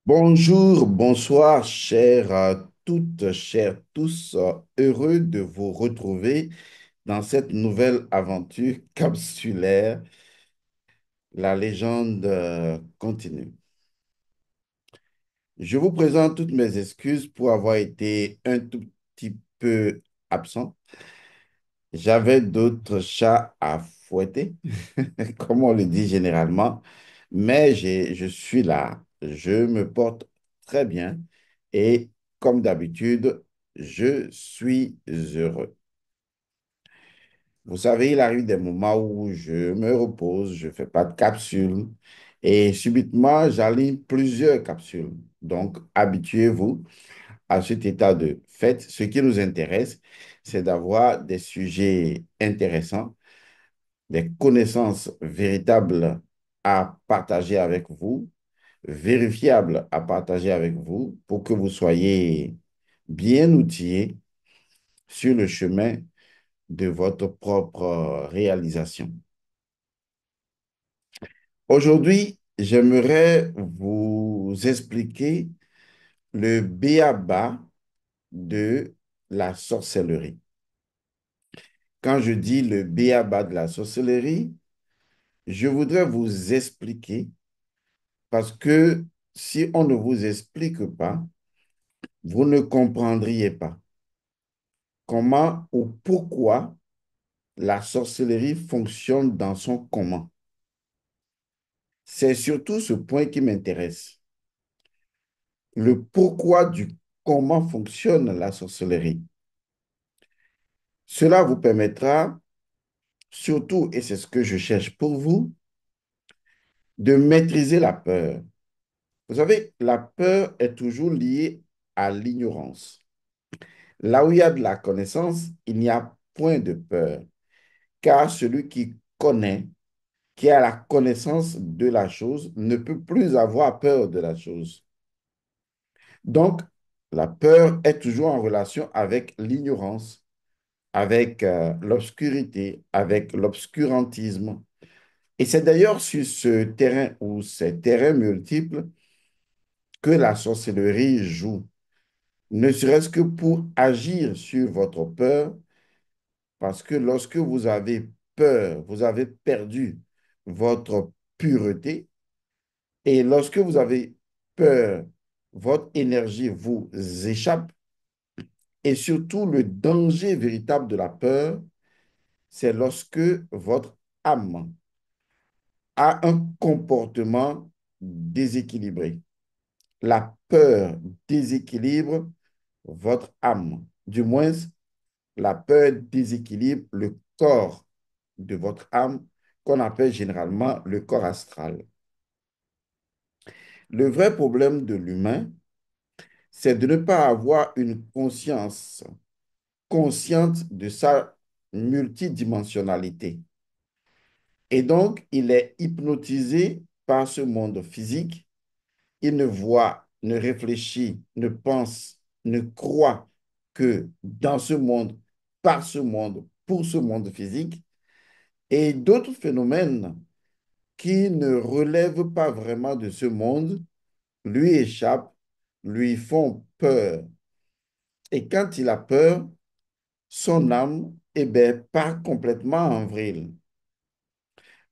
Bonjour, bonsoir, chers toutes, chers tous, heureux de vous retrouver dans cette nouvelle aventure capsulaire. La légende continue. Je vous présente toutes mes excuses pour avoir été un tout petit peu absent. J'avais d'autres chats à fouetter, comme on le dit généralement, mais je suis là, je me porte très bien et comme d'habitude, je suis heureux. Vous savez, il arrive des moments où je me repose, je ne fais pas de capsule et subitement, j'aligne plusieurs capsules. Donc, habituez-vous à cet état de fait. Ce qui nous intéresse, c'est d'avoir des sujets intéressants, des connaissances véritables à partager avec vous, vérifiables à partager avec vous pour que vous soyez bien outillés sur le chemin de votre propre réalisation. Aujourd'hui, j'aimerais vous expliquer le b.a.-ba de la sorcellerie. Quand je dis le b.a.-ba de la sorcellerie, je voudrais vous expliquer parce que si on ne vous explique pas, vous ne comprendriez pas comment ou pourquoi la sorcellerie fonctionne dans son comment. C'est surtout ce point qui m'intéresse. Le pourquoi du comment fonctionne la sorcellerie. Cela vous permettra surtout, et c'est ce que je cherche pour vous, de maîtriser la peur. Vous savez, la peur est toujours liée à l'ignorance. Là où il y a de la connaissance, il n'y a point de peur, car celui qui connaît, qui a la connaissance de la chose, ne peut plus avoir peur de la chose. Donc, la peur est toujours en relation avec l'ignorance, avec l'obscurité, avec l'obscurantisme. Et c'est d'ailleurs sur ce terrain ou ces terrains multiples que la sorcellerie joue, ne serait-ce que pour agir sur votre peur, parce que lorsque vous avez peur, vous avez perdu votre pureté, et lorsque vous avez peur, votre énergie vous échappe, et surtout le danger véritable de la peur, c'est lorsque votre âme a un comportement déséquilibré. La peur déséquilibre votre âme. Du moins, la peur déséquilibre le corps de votre âme, qu'on appelle généralement le corps astral. Le vrai problème de l'humain, c'est de ne pas avoir une conscience consciente de sa multidimensionnalité. Et donc, il est hypnotisé par ce monde physique. Il ne voit, ne réfléchit, ne pense, ne croit que dans ce monde, par ce monde, pour ce monde physique. Et d'autres phénomènes qui ne relèvent pas vraiment de ce monde lui échappent, lui font peur. Et quand il a peur, son âme, eh bien, part complètement en vrille.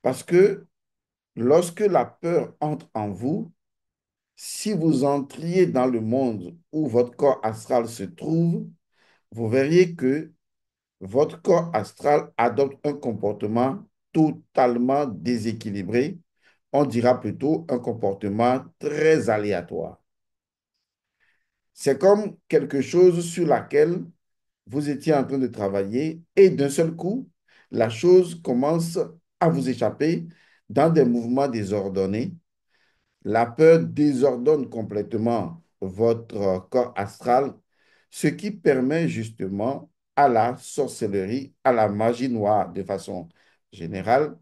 Parce que lorsque la peur entre en vous, si vous entriez dans le monde où votre corps astral se trouve, vous verriez que votre corps astral adopte un comportement totalement déséquilibré. On dira plutôt un comportement très aléatoire. C'est comme quelque chose sur laquelle vous étiez en train de travailler et d'un seul coup, la chose commence à vous échapper dans des mouvements désordonnés. La peur désordonne complètement votre corps astral, ce qui permet justement à la sorcellerie, à la magie noire de façon générale,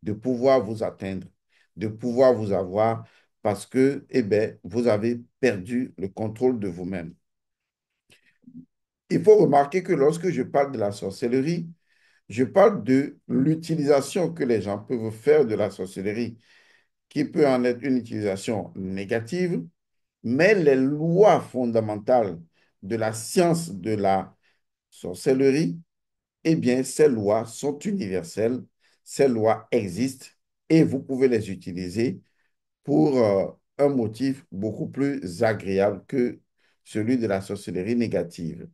de pouvoir vous atteindre, de pouvoir vous avoir parce que, eh bien, vous avez perdu le contrôle de vous-même. Il faut remarquer que lorsque je parle de la sorcellerie, je parle de l'utilisation que les gens peuvent faire de la sorcellerie. qui peut en être une utilisation négative, mais les lois fondamentales de la science de la sorcellerie, eh bien, ces lois sont universelles, ces lois existent et vous pouvez les utiliser pour un motif beaucoup plus agréable que celui de la sorcellerie négative.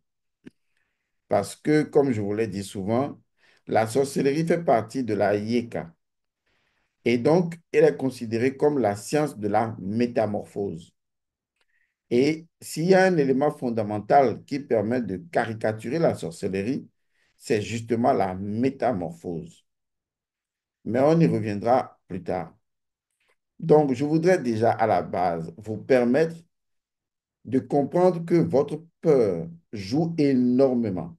Parce que, comme je vous l'ai dit souvent, la sorcellerie fait partie de la Yeka. Et donc, elle est considérée comme la science de la métamorphose. Et s'il y a un élément fondamental qui permet de caricaturer la sorcellerie, c'est justement la métamorphose. Mais on y reviendra plus tard. Donc, je voudrais déjà à la base vous permettre de comprendre que votre peur joue énormément.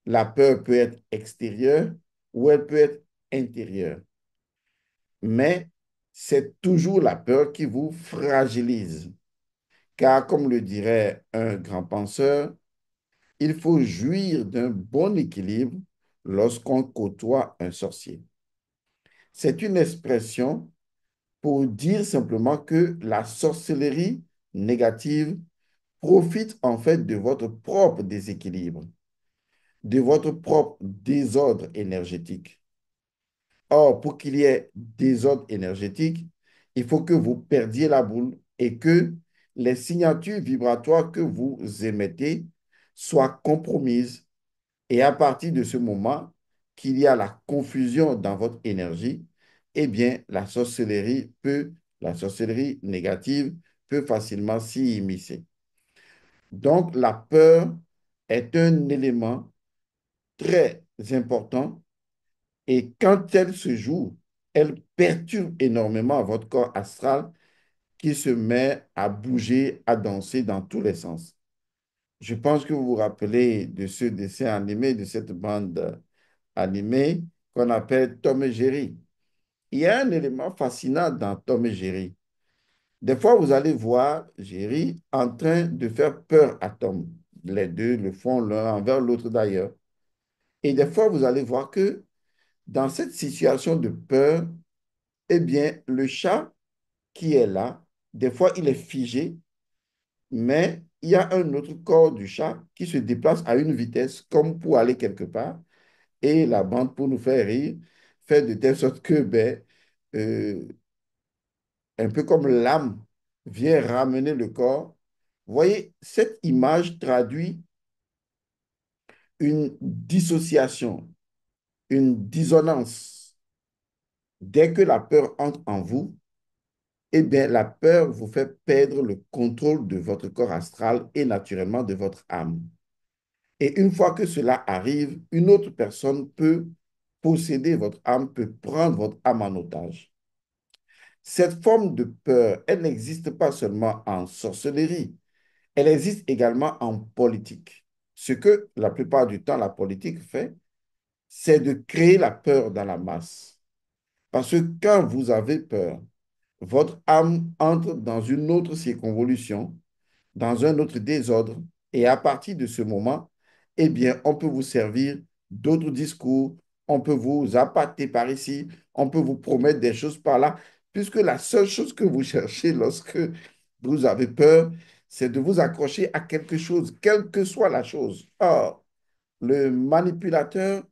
La peur peut être extérieure ou elle peut être intérieure. Mais c'est toujours la peur qui vous fragilise. Car comme le dirait un grand penseur, il faut jouir d'un bon équilibre lorsqu'on côtoie un sorcier. C'est une expression pour dire simplement que la sorcellerie négative profite en fait de votre propre déséquilibre, de votre propre désordre énergétique. Or, pour qu'il y ait désordre énergétique, il faut que vous perdiez la boule et que les signatures vibratoires que vous émettez soient compromises. Et à partir de ce moment qu'il y a la confusion dans votre énergie, eh bien, la sorcellerie négative peut facilement s'y immiscer. Donc, la peur est un élément très important et quand elle se joue, elle perturbe énormément votre corps astral qui se met à bouger, à danser dans tous les sens. Je pense que vous vous rappelez de ce dessin animé, de cette bande animée qu'on appelle Tom et Jerry. Il y a un élément fascinant dans Tom et Jerry. Des fois, vous allez voir Jerry en train de faire peur à Tom. Les deux le font l'un envers l'autre d'ailleurs. Et des fois, vous allez voir que dans cette situation de peur, eh bien, le chat qui est là, des fois, il est figé, mais il y a un autre corps du chat qui se déplace à une vitesse comme pour aller quelque part. Et la bande, pour nous faire rire, fait de telle sorte que, ben, euh, un peu comme l'âme vient ramener le corps. Vous voyez, cette image traduit une dissociation, une dissonance. Dès que la peur entre en vous, eh bien, la peur vous fait perdre le contrôle de votre corps astral et naturellement de votre âme. Et une fois que cela arrive, une autre personne peut posséder votre âme, peut prendre votre âme en otage. Cette forme de peur, elle n'existe pas seulement en sorcellerie, elle existe également en politique. Ce que la plupart du temps la politique fait, c'est de créer la peur dans la masse. Parce que quand vous avez peur, votre âme entre dans une autre circonvolution, dans un autre désordre, et à partir de ce moment, eh bien, on peut vous servir d'autres discours, on peut vous appâter par ici, on peut vous promettre des choses par là, puisque la seule chose que vous cherchez lorsque vous avez peur, c'est de vous accrocher à quelque chose, quelle que soit la chose. Or, le manipulateur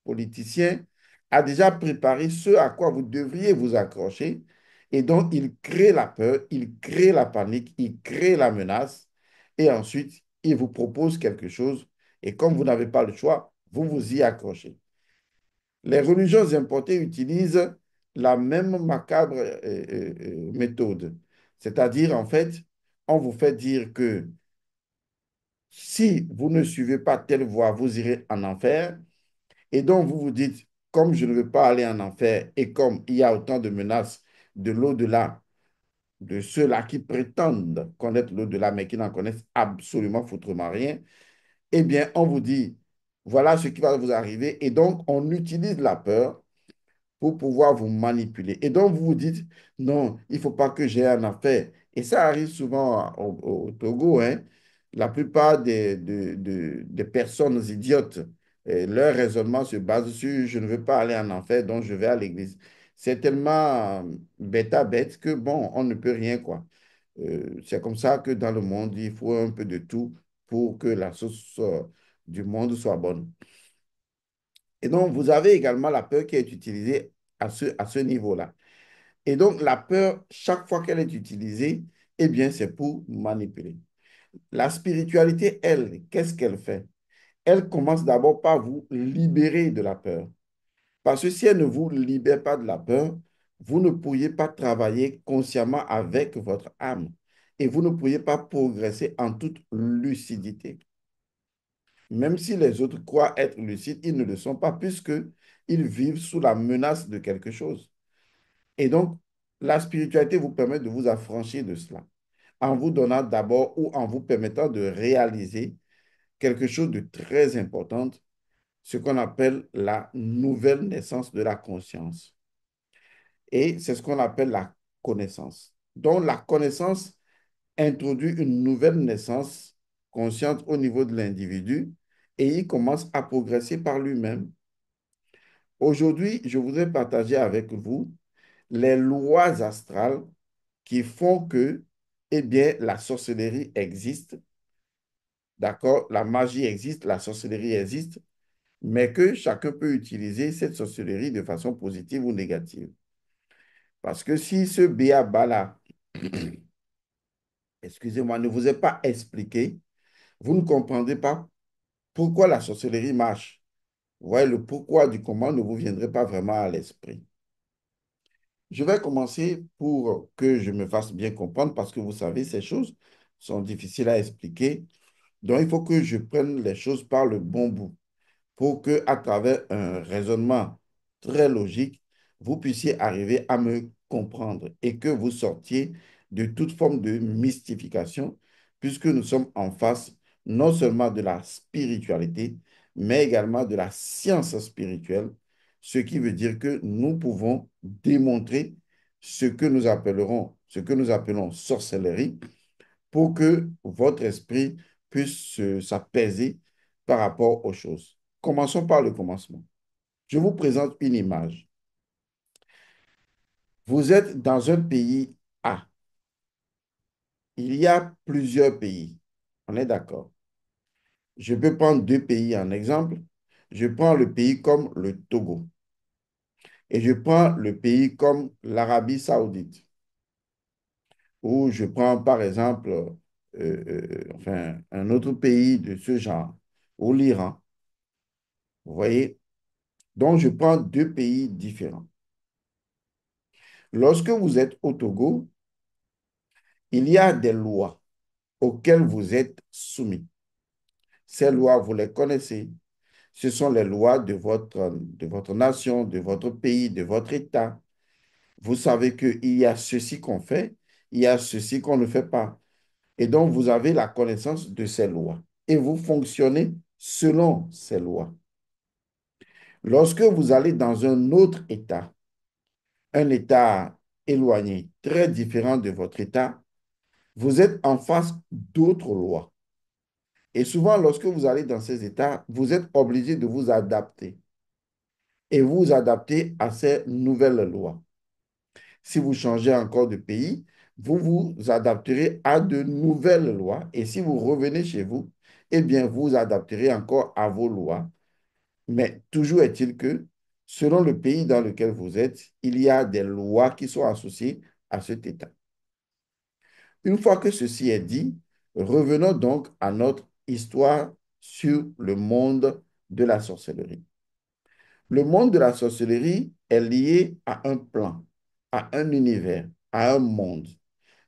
politicien a déjà préparé ce à quoi vous devriez vous accrocher. Et donc, il crée la peur, il crée la panique, il crée la menace. Et ensuite, il vous propose quelque chose. Et comme vous n'avez pas le choix, vous vous y accrochez. Les religions importées utilisent la même macabre méthode. C'est-à-dire, en fait, on vous fait dire que si vous ne suivez pas telle voie, vous irez en enfer. Et donc, vous vous dites, comme je ne veux pas aller en enfer et comme il y a autant de menaces de l'au-delà, de ceux-là qui prétendent connaître l'au-delà, mais qui n'en connaissent absolument foutrement rien, eh bien, on vous dit, voilà ce qui va vous arriver. Et donc, on utilise la peur pour pouvoir vous manipuler. Et donc, vous vous dites, non, il ne faut pas que j'ai un affaire. Et ça arrive souvent au Togo, hein. La plupart des personnes idiotes, leur raisonnement se base sur je ne veux pas aller en enfer, donc je vais à l'église. c'est tellement bête que bon, on ne peut rien, quoi. C'est comme ça que dans le monde, il faut un peu de tout pour que la sauce du monde soit bonne. Et donc, vous avez également la peur qui est utilisée à ce niveau-là. Et donc, la peur, chaque fois qu'elle est utilisée, eh bien, c'est pour manipuler. La spiritualité, elle, qu'est-ce qu'elle fait? Elle commence d'abord par vous libérer de la peur. Parce que si elle ne vous libère pas de la peur, vous ne pourriez pas travailler consciemment avec votre âme et vous ne pourriez pas progresser en toute lucidité. Même si les autres croient être lucides, ils ne le sont pas puisque ils vivent sous la menace de quelque chose. Et donc, la spiritualité vous permet de vous affranchir de cela en vous donnant d'abord ou en vous permettant de réaliser quelque chose de très important, ce qu'on appelle la nouvelle naissance de la conscience. Et c'est ce qu'on appelle la connaissance. Donc, la connaissance introduit une nouvelle naissance consciente au niveau de l'individu et il commence à progresser par lui-même. Aujourd'hui, je voudrais partager avec vous les lois astrales qui font que, eh bien, la sorcellerie existe, d'accord? La magie existe, la sorcellerie existe, mais que chacun peut utiliser cette sorcellerie de façon positive ou négative. Parce que si ce béaba-là, excusez-moi, ne vous est pas expliqué, vous ne comprendrez pas pourquoi la sorcellerie marche. Vous voyez, le pourquoi du comment ne vous viendrait pas vraiment à l'esprit. Je vais commencer pour que je me fasse bien comprendre parce que vous savez, ces choses sont difficiles à expliquer. Donc, il faut que je prenne les choses par le bon bout pour que, à travers un raisonnement très logique, vous puissiez arriver à me comprendre et que vous sortiez de toute forme de mystification, puisque nous sommes en face non seulement de la spiritualité, mais également de la science spirituelle, ce qui veut dire que nous pouvons démontrer ce que nous appelons sorcellerie, pour que votre esprit puisse s'apaiser par rapport aux choses. Commençons par le commencement. Je vous présente une image. Vous êtes dans un pays A. Il y a plusieurs pays. On est d'accord. Je peux prendre deux pays en exemple. Je prends le pays comme le Togo et je prends le pays comme l'Arabie Saoudite. Ou je prends par exemple enfin, un autre pays de ce genre, ou l'Iran. Vous voyez? Donc, je prends deux pays différents. Lorsque vous êtes au Togo, il y a des lois auxquelles vous êtes soumis. Ces lois, vous les connaissez. Ce sont les lois de votre nation, de votre pays, de votre État. Vous savez qu'il y a ceci qu'on fait, il y a ceci qu'on ne fait pas. Et donc, vous avez la connaissance de ces lois et vous fonctionnez selon ces lois. Lorsque vous allez dans un autre État, un État éloigné, très différent de votre État, vous êtes en face d'autres lois. Et souvent, lorsque vous allez dans ces États, vous êtes obligé de vous adapter et vous adapter à ces nouvelles lois. Si vous changez encore de pays, vous vous adapterez à de nouvelles lois. Et si vous revenez chez vous, eh bien, vous vous adapterez encore à vos lois. Mais toujours est-il que, selon le pays dans lequel vous êtes, il y a des lois qui sont associées à cet État. Une fois que ceci est dit, revenons donc à notre histoire sur le monde de la sorcellerie. Le monde de la sorcellerie est lié à un plan, à un univers, à un monde,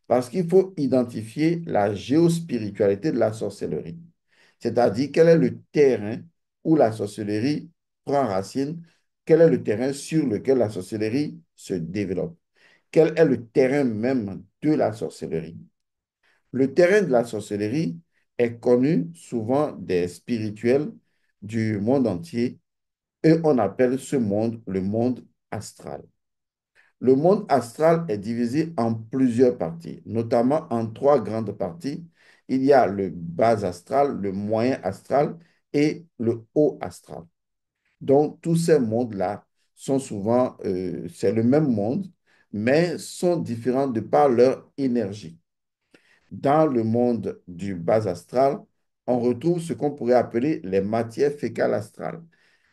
parce qu'il faut identifier la géospiritualité de la sorcellerie, c'est-à-dire quel est le terrain où la sorcellerie prend racine, quel est le terrain sur lequel la sorcellerie se développe, quel est le terrain même de la sorcellerie. Le terrain de la sorcellerie est connu souvent des spirituels du monde entier et on appelle ce monde le monde astral. Le monde astral est divisé en plusieurs parties, notamment en trois grandes parties. Il y a le bas astral, le moyen astral et le haut astral. Donc, tous ces mondes-là sont souvent, c'est le même monde, mais sont différents de par leur énergie. Dans le monde du bas astral, on retrouve ce qu'on pourrait appeler les matières fécales astrales.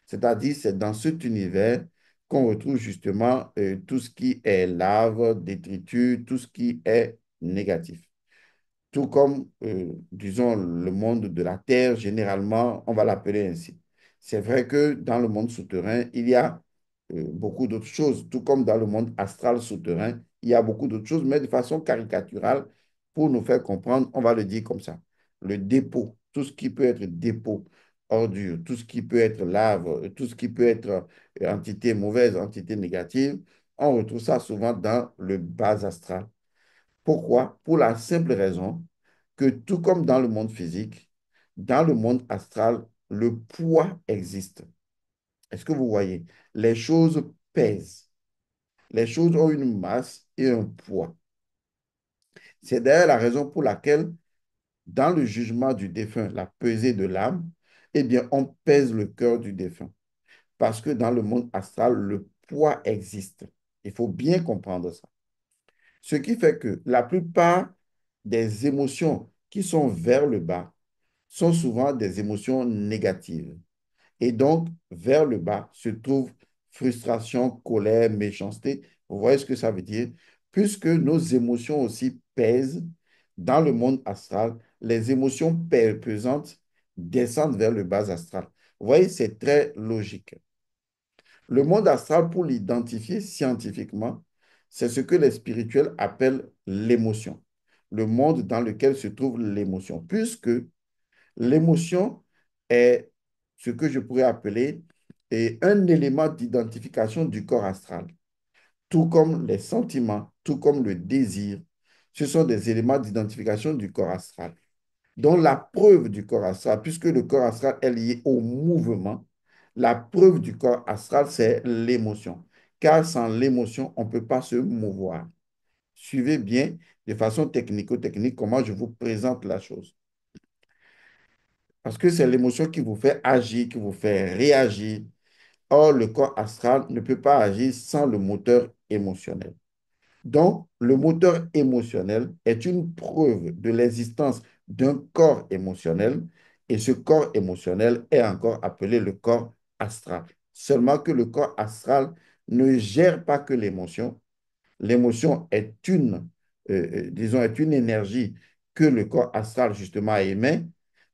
C'est-à-dire, c'est dans cet univers qu'on retrouve justement tout ce qui est lave, détritus, tout ce qui est négatif. Tout comme, disons, le monde de la Terre, généralement, on va l'appeler ainsi. C'est vrai que dans le monde souterrain, il y a beaucoup d'autres choses, tout comme dans le monde astral souterrain, il y a beaucoup d'autres choses, mais de façon caricaturale, pour nous faire comprendre, on va le dire comme ça. Le dépôt, tout ce qui peut être dépôt, ordure, tout ce qui peut être lave, tout ce qui peut être entité mauvaise, entité négative, on retrouve ça souvent dans le bas astral. Pourquoi? Pour la simple raison que tout comme dans le monde physique, dans le monde astral, le poids existe. Est-ce que vous voyez? Les choses pèsent. Les choses ont une masse et un poids. C'est d'ailleurs la raison pour laquelle, dans le jugement du défunt, la pesée de l'âme, eh bien, on pèse le cœur du défunt. Parce que dans le monde astral, le poids existe. Il faut bien comprendre ça. Ce qui fait que la plupart des émotions qui sont vers le bas sont souvent des émotions négatives. Et donc, vers le bas se trouve frustration, colère, méchanceté. Vous voyez ce que ça veut dire? Puisque nos émotions aussi pèsent dans le monde astral, les émotions pesantes descendent vers le bas astral. Vous voyez, c'est très logique. Le monde astral, pour l'identifier scientifiquement, c'est ce que les spirituels appellent l'émotion. Le monde dans lequel se trouve l'émotion. Puisque l'émotion est ce que je pourrais appeler un élément d'identification du corps astral. Tout comme les sentiments, tout comme le désir, ce sont des éléments d'identification du corps astral. Donc, la preuve du corps astral, puisque le corps astral est lié au mouvement, la preuve du corps astral, c'est l'émotion. Car sans l'émotion, on ne peut pas se mouvoir. Suivez bien de façon technico-technique comment je vous présente la chose. Parce que c'est l'émotion qui vous fait agir, qui vous fait réagir. Or, le corps astral ne peut pas agir sans le moteur émotionnel. Donc, le moteur émotionnel est une preuve de l'existence d'un corps émotionnel et ce corps émotionnel est encore appelé le corps astral. Seulement que le corps astral ne gère pas que l'émotion. L'émotion est disons, est une énergie que le corps astral justement émet,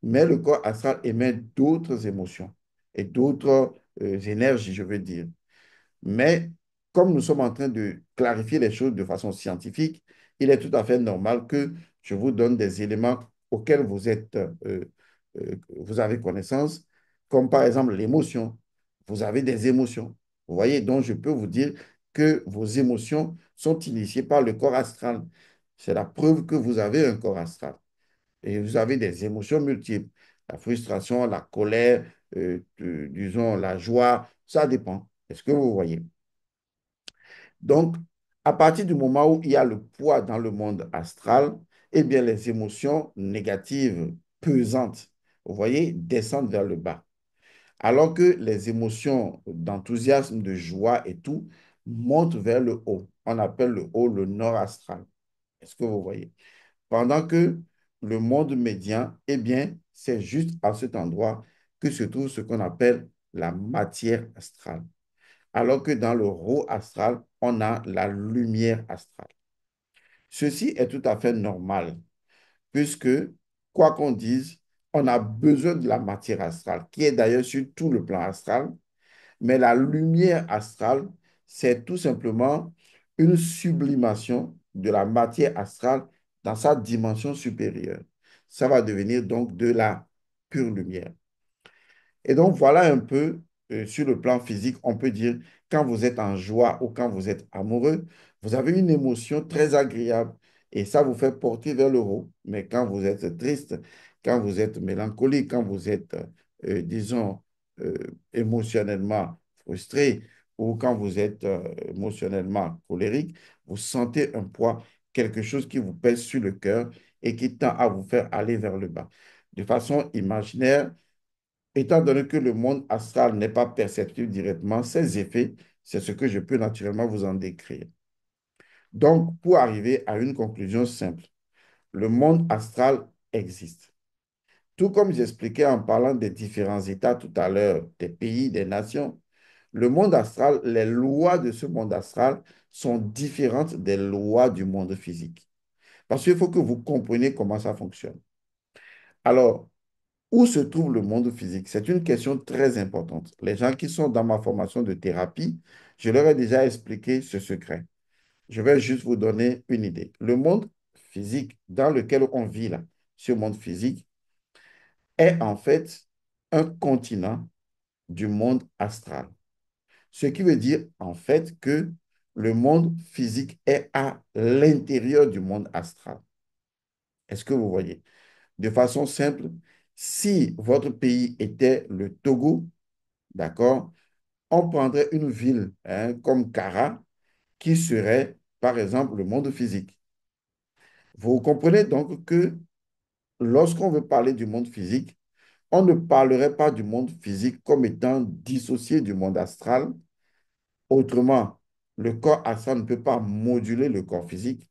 mais le corps astral émet d'autres émotions et d'autres énergies, je veux dire. Mais comme nous sommes en train de clarifier les choses de façon scientifique, il est tout à fait normal que je vous donne des éléments auxquels vous avez connaissance, comme par exemple l'émotion. Vous avez des émotions. Vous voyez, donc je peux vous dire que vos émotions sont initiées par le corps astral. C'est la preuve que vous avez un corps astral. Et vous avez des émotions multiples. La frustration, la colère, disons la joie, ça dépend. Est-ce que vous voyez? Donc, à partir du moment où il y a le poids dans le monde astral, eh bien, les émotions négatives, pesantes, vous voyez, descendent vers le bas. Alors que les émotions d'enthousiasme, de joie et tout montent vers le haut. On appelle le haut le nord astral. Est-ce que vous voyez? Pendant que le monde médian, eh bien, c'est juste à cet endroit que se trouve ce qu'on appelle la matière astrale. Alors que dans le haut astral, on a la lumière astrale. Ceci est tout à fait normal, puisque, quoi qu'on dise, on a besoin de la matière astrale, qui est d'ailleurs sur tout le plan astral, mais la lumière astrale, c'est tout simplement une sublimation de la matière astrale dans sa dimension supérieure. Ça va devenir donc de la pure lumière. Et donc, voilà un peu sur le plan physique, on peut dire, quand vous êtes en joie ou quand vous êtes amoureux, vous avez une émotion très agréable et ça vous fait porter vers le haut. Mais quand vous êtes triste, quand vous êtes mélancolique, quand vous êtes, disons, euh, émotionnellement frustré ou quand vous êtes émotionnellement colérique, vous sentez un poids, quelque chose qui vous pèse sur le cœur et qui tend à vous faire aller vers le bas. De façon imaginaire, étant donné que le monde astral n'est pas perceptible directement, ces effets C'est ce que je peux naturellement vous en décrire. Donc, pour arriver à une conclusion simple, le monde astral existe. Tout comme j'expliquais en parlant des différents États tout à l'heure, des pays, des nations, le monde astral, les lois de ce monde astral sont différentes des lois du monde physique. Parce qu'il faut que vous compreniez comment ça fonctionne. Alors, où se trouve le monde physique? C'est une question très importante. Les gens qui sont dans ma formation de thérapie, je leur ai déjà expliqué ce secret. Je vais juste vous donner une idée. Le monde physique dans lequel on vit là, ce monde physique, est en fait un continent du monde astral. Ce qui veut dire en fait que le monde physique est à l'intérieur du monde astral. Est-ce que vous voyez? De façon simple, si votre pays était le Togo, d'accord, on prendrait une ville hein, comme Kara, qui serait, par exemple, le monde physique. Vous comprenez donc que lorsqu'on veut parler du monde physique, on ne parlerait pas du monde physique comme étant dissocié du monde astral. Autrement, le corps astral ne peut pas moduler le corps physique.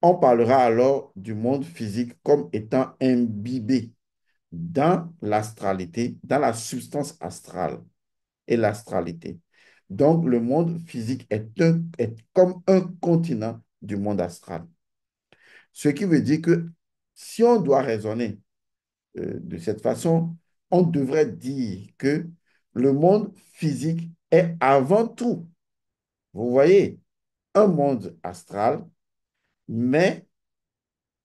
On parlera alors du monde physique comme étant imbibé dans l'astralité, dans la substance astrale et l'astralité. Donc, le monde physique est comme un continent du monde astral. Ce qui veut dire que si on doit raisonner de cette façon, on devrait dire que le monde physique est avant tout, vous voyez, un monde astral, mais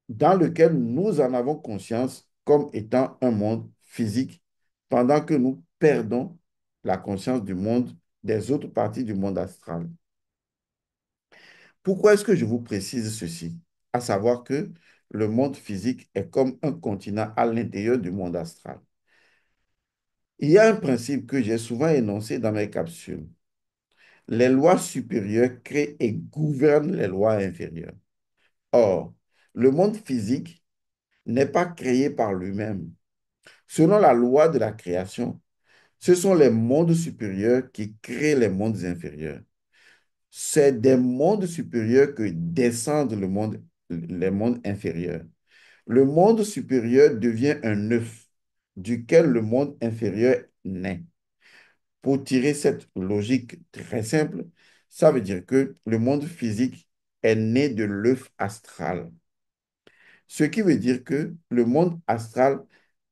dans lequel nous en avons conscience comme étant un monde physique, pendant que nous perdons la conscience du monde, des autres parties du monde astral. Pourquoi est-ce que je vous précise ceci? À savoir que le monde physique est comme un continent à l'intérieur du monde astral. Il y a un principe que j'ai souvent énoncé dans mes capsules. Les lois supérieures créent et gouvernent les lois inférieures. Or, le monde physique n'est pas créé par lui-même. Selon la loi de la création, ce sont les mondes supérieurs qui créent les mondes inférieurs. C'est des mondes supérieurs que descendent les mondes inférieurs. Le monde supérieur devient un œuf duquel le monde inférieur naît. Pour tirer cette logique très simple, ça veut dire que le monde physique est né de l'œuf astral. Ce qui veut dire que le monde astral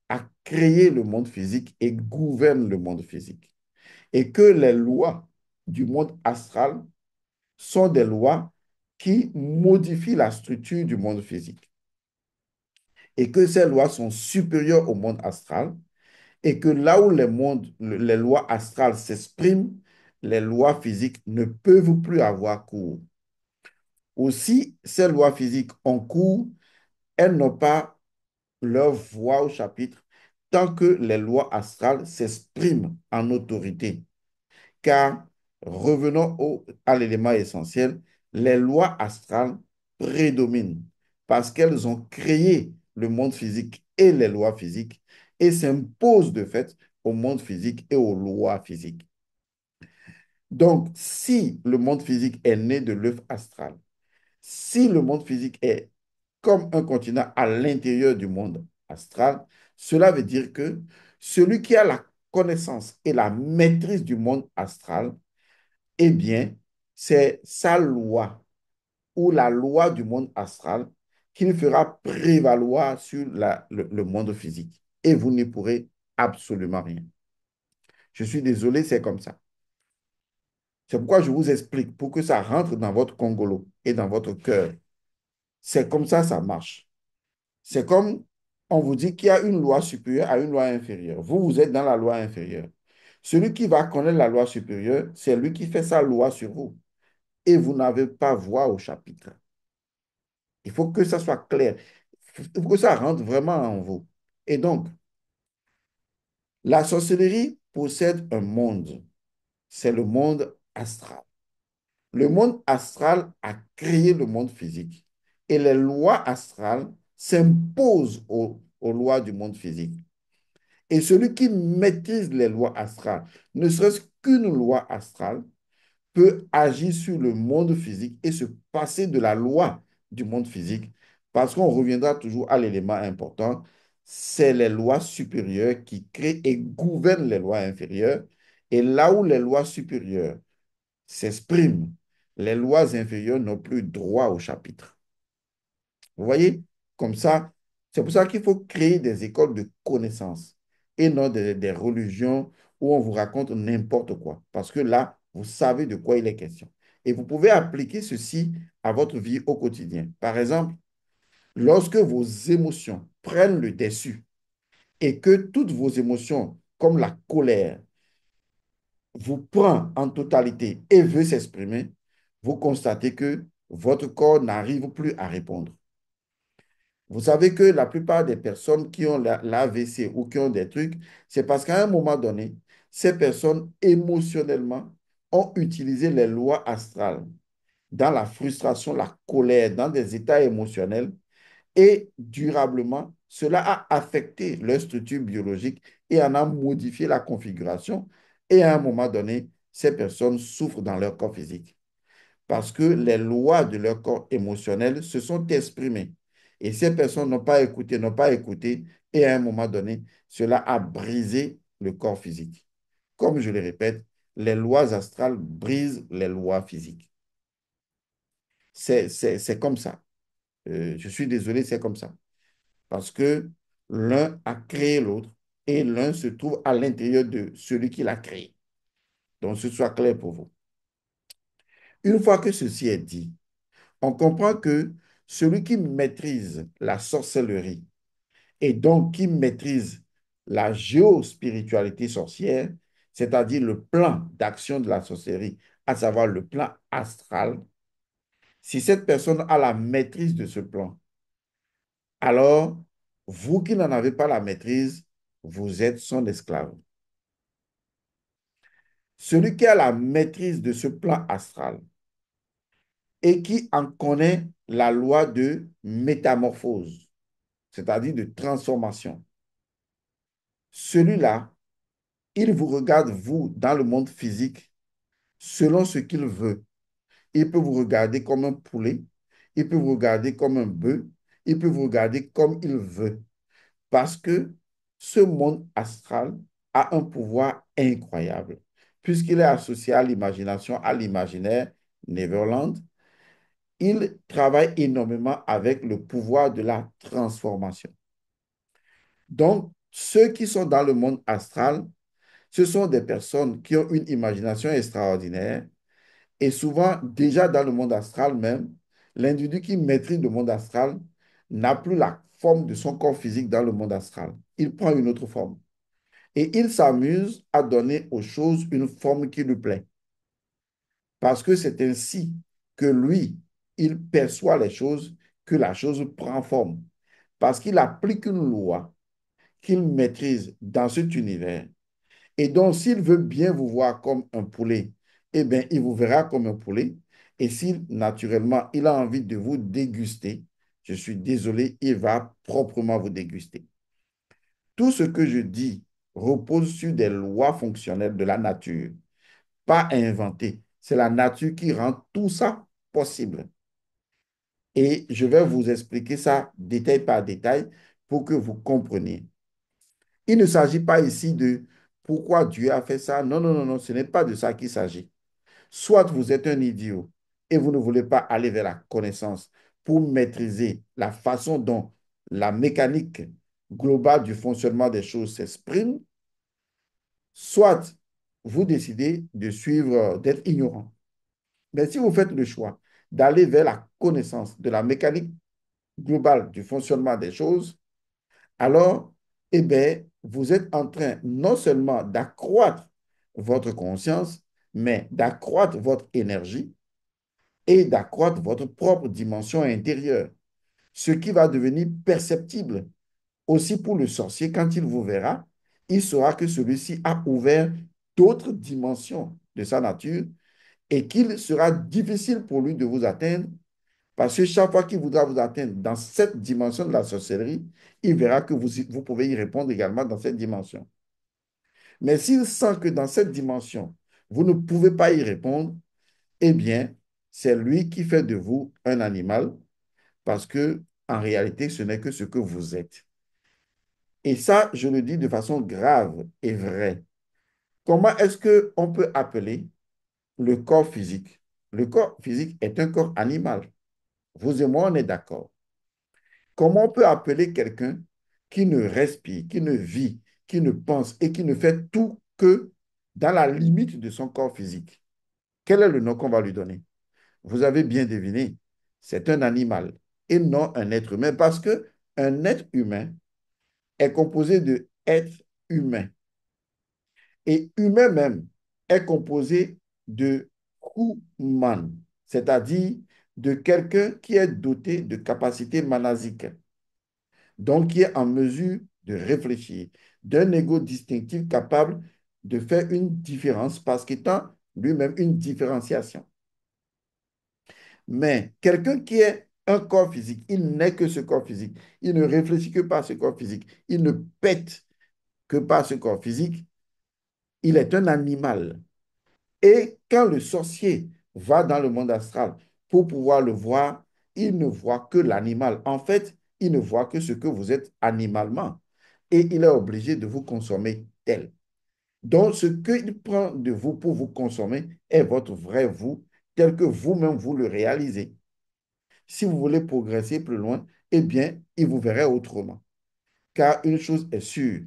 a créé le monde physique et gouverne le monde physique. Et que les lois du monde astral sont des lois qui modifient la structure du monde physique. Et que ces lois sont supérieures au monde astral et que là où les lois astrales s'expriment, les lois physiques ne peuvent plus avoir cours. Aussi, ces lois physiques ont cours, elles n'ont pas leur voix au chapitre tant que les lois astrales s'expriment en autorité. Car, revenons à l'élément essentiel, les lois astrales prédominent parce qu'elles ont créé le monde physique et les lois physiques et s'imposent de fait au monde physique et aux lois physiques. Donc, si le monde physique est né de l'œuf astral, si le monde physique est comme un continent à l'intérieur du monde astral, cela veut dire que celui qui a la connaissance et la maîtrise du monde astral, eh bien, c'est sa loi ou la loi du monde astral qu'il fera prévaloir sur le monde physique. Et vous n'y pourrez absolument rien. Je suis désolé, c'est comme ça. C'est pourquoi je vous explique, pour que ça rentre dans votre congolo et dans votre cœur. C'est comme ça marche. C'est comme on vous dit qu'il y a une loi supérieure à une loi inférieure. Vous, vous êtes dans la loi inférieure. Celui qui va connaître la loi supérieure, c'est lui qui fait sa loi sur vous. Et vous n'avez pas voix au chapitre. Il faut que ça soit clair. Il faut que ça rentre vraiment en vous. Et donc, la sorcellerie possède un monde. C'est le monde astral. Le monde astral a créé le monde physique. Et les lois astrales s'imposent aux lois du monde physique. Et celui qui maîtrise les lois astrales, ne serait-ce qu'aucune loi astrale peut agir sur le monde physique et se passer de la loi du monde physique, parce qu'on reviendra toujours à l'élément important, c'est les lois supérieures qui créent et gouvernent les lois inférieures. Et là où les lois supérieures s'expriment, les lois inférieures n'ont plus droit au chapitre. Vous voyez, comme ça, c'est pour ça qu'il faut créer des écoles de connaissances et non des religions où on vous raconte n'importe quoi. Parce que là, vous savez de quoi il est question. Et vous pouvez appliquer ceci à votre vie au quotidien. Par exemple, lorsque vos émotions prennent le dessus et que toutes vos émotions, comme la colère, vous prend en totalité et veut s'exprimer, vous constatez que votre corps n'arrive plus à répondre. Vous savez que la plupart des personnes qui ont l'AVC ou qui ont des trucs, c'est parce qu'à un moment donné, ces personnes émotionnellement ont utilisé les lois astrales dans la frustration, la colère, dans des états émotionnels et durablement, cela a affecté leur structure biologique et en a modifié la configuration. Et à un moment donné, ces personnes souffrent dans leur corps physique parce que les lois de leur corps émotionnel se sont exprimées. Et ces personnes n'ont pas écouté, et à un moment donné, cela a brisé le corps physique. Comme je le répète, les lois astrales brisent les lois physiques. C'est comme ça. Je suis désolé, c'est comme ça. Parce que l'un a créé l'autre et l'un se trouve à l'intérieur de celui qui l'a créé. Donc, ce soit clair pour vous. Une fois que ceci est dit, on comprend que celui qui maîtrise la sorcellerie et donc qui maîtrise la géospiritualité sorcière, c'est-à-dire le plan d'action de la sorcellerie, à savoir le plan astral, si cette personne a la maîtrise de ce plan, alors vous qui n'en avez pas la maîtrise, vous êtes son esclave. Celui qui a la maîtrise de ce plan astral et qui en connaît la loi de métamorphose, c'est-à-dire de transformation. Celui-là, il vous regarde, vous, dans le monde physique, selon ce qu'il veut. Il peut vous regarder comme un poulet, il peut vous regarder comme un bœuf, il peut vous regarder comme il veut. Parce que ce monde astral a un pouvoir incroyable, puisqu'il est associé à l'imagination, à l'imaginaire, Neverland. Il travaille énormément avec le pouvoir de la transformation. Donc, ceux qui sont dans le monde astral, ce sont des personnes qui ont une imagination extraordinaire et souvent, déjà dans le monde astral même, l'individu qui maîtrise le monde astral n'a plus la forme de son corps physique dans le monde astral. Il prend une autre forme. Et il s'amuse à donner aux choses une forme qui lui plaît. Parce que c'est ainsi que lui, il perçoit les choses, que la chose prend forme. Parce qu'il applique une loi qu'il maîtrise dans cet univers. Et donc, s'il veut bien vous voir comme un poulet, eh bien, il vous verra comme un poulet. Et si, naturellement, il a envie de vous déguster, je suis désolé, il va proprement vous déguster. Tout ce que je dis repose sur des lois fonctionnelles de la nature, pas inventées. C'est la nature qui rend tout ça possible. Et je vais vous expliquer ça détail par détail pour que vous compreniez. Il ne s'agit pas ici de pourquoi Dieu a fait ça. Non, non, non, non, ce n'est pas de ça qu'il s'agit. Soit vous êtes un idiot et vous ne voulez pas aller vers la connaissance pour maîtriser la façon dont la mécanique globale du fonctionnement des choses s'exprime, soit vous décidez de suivre, d'être ignorant. Mais si vous faites le choix d'aller vers la connaissance de la mécanique globale du fonctionnement des choses, alors, eh bien, vous êtes en train non seulement d'accroître votre conscience, mais d'accroître votre énergie et d'accroître votre propre dimension intérieure, ce qui va devenir perceptible aussi pour le sorcier quand il vous verra. Il saura que celui-ci a ouvert d'autres dimensions de sa nature et qu'il sera difficile pour lui de vous atteindre parce que chaque fois qu'il voudra vous atteindre dans cette dimension de la sorcellerie, il verra que vous pouvez y répondre également dans cette dimension. Mais s'il sent que dans cette dimension, vous ne pouvez pas y répondre, eh bien, c'est lui qui fait de vous un animal parce que, en réalité, ce n'est que ce que vous êtes. Et ça, je le dis de façon grave et vraie. Comment est-ce qu'on peut appeler le corps physique? Le corps physique est un corps animal. Vous et moi, on est d'accord. Comment on peut appeler quelqu'un qui ne respire, qui ne vit, qui ne pense et qui ne fait tout que dans la limite de son corps physique? Quel est le nom qu'on va lui donner? Vous avez bien deviné, c'est un animal et non un être humain parce que un être humain est composé de êtres humains et humain même est composé de human, c'est-à-dire de quelqu'un qui est doté de capacités manasiques, donc qui est en mesure de réfléchir, d'un ego distinctif capable de faire une différence parce qu'étant lui-même une différenciation. Mais quelqu'un qui est un corps physique, il n'est que ce corps physique. Il ne réfléchit que par ce corps physique. Il ne pète que par ce corps physique. Il est un animal. Et quand le sorcier va dans le monde astral pour pouvoir le voir, il ne voit que l'animal. En fait, il ne voit que ce que vous êtes animalement. Et il est obligé de vous consommer tel. Donc, ce qu'il prend de vous pour vous consommer est votre vrai vous, tel que vous-même vous le réalisez. Si vous voulez progresser plus loin, eh bien, il vous verrait autrement. Car une chose est sûre,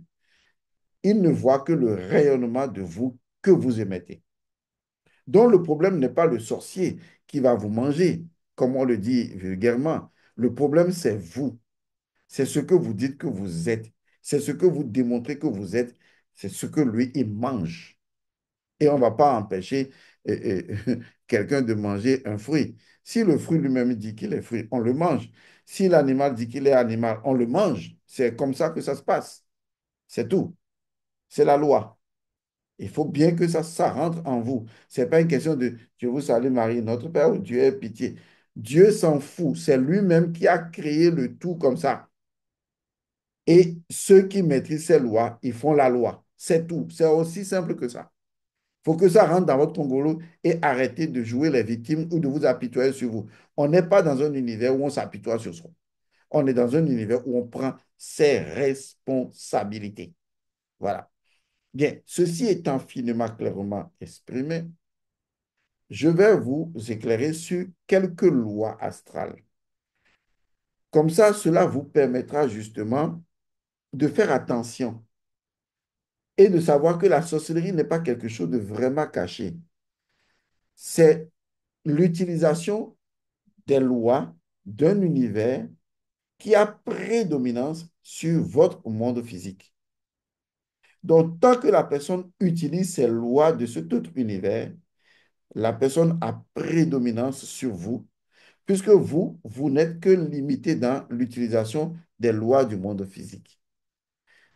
il ne voit que le rayonnement de vous que vous émettez. Donc, le problème n'est pas le sorcier qui va vous manger, comme on le dit vulgairement. Le problème, c'est vous. C'est ce que vous dites que vous êtes. C'est ce que vous démontrez que vous êtes. C'est ce que lui, il mange. Et on ne va pas empêcher quelqu'un de manger un fruit. Si le fruit lui-même dit qu'il est fruit, on le mange. Si l'animal dit qu'il est animal, on le mange. C'est comme ça que ça se passe. C'est tout. C'est la loi. Il faut bien que ça rentre en vous. Ce n'est pas une question de je vous salue Marie, notre Père, ou Dieu ait pitié. Dieu s'en fout. C'est lui-même qui a créé le tout comme ça. Et ceux qui maîtrisent ces lois, ils font la loi. C'est tout. C'est aussi simple que ça. Il faut que ça rentre dans votre congolo et arrêtez de jouer les victimes ou de vous apitoyer sur vous. On n'est pas dans un univers où on s'apitoie sur soi. On est dans un univers où on prend ses responsabilités. Voilà. Bien, ceci étant finement clairement exprimé, je vais vous éclairer sur quelques lois astrales. Comme ça, cela vous permettra justement de faire attention et de savoir que la sorcellerie n'est pas quelque chose de vraiment caché. C'est l'utilisation des lois d'un univers qui a prédominance sur votre monde physique. Donc, tant que la personne utilise ces lois de cet autre univers, la personne a prédominance sur vous, puisque vous, vous n'êtes que limité dans l'utilisation des lois du monde physique.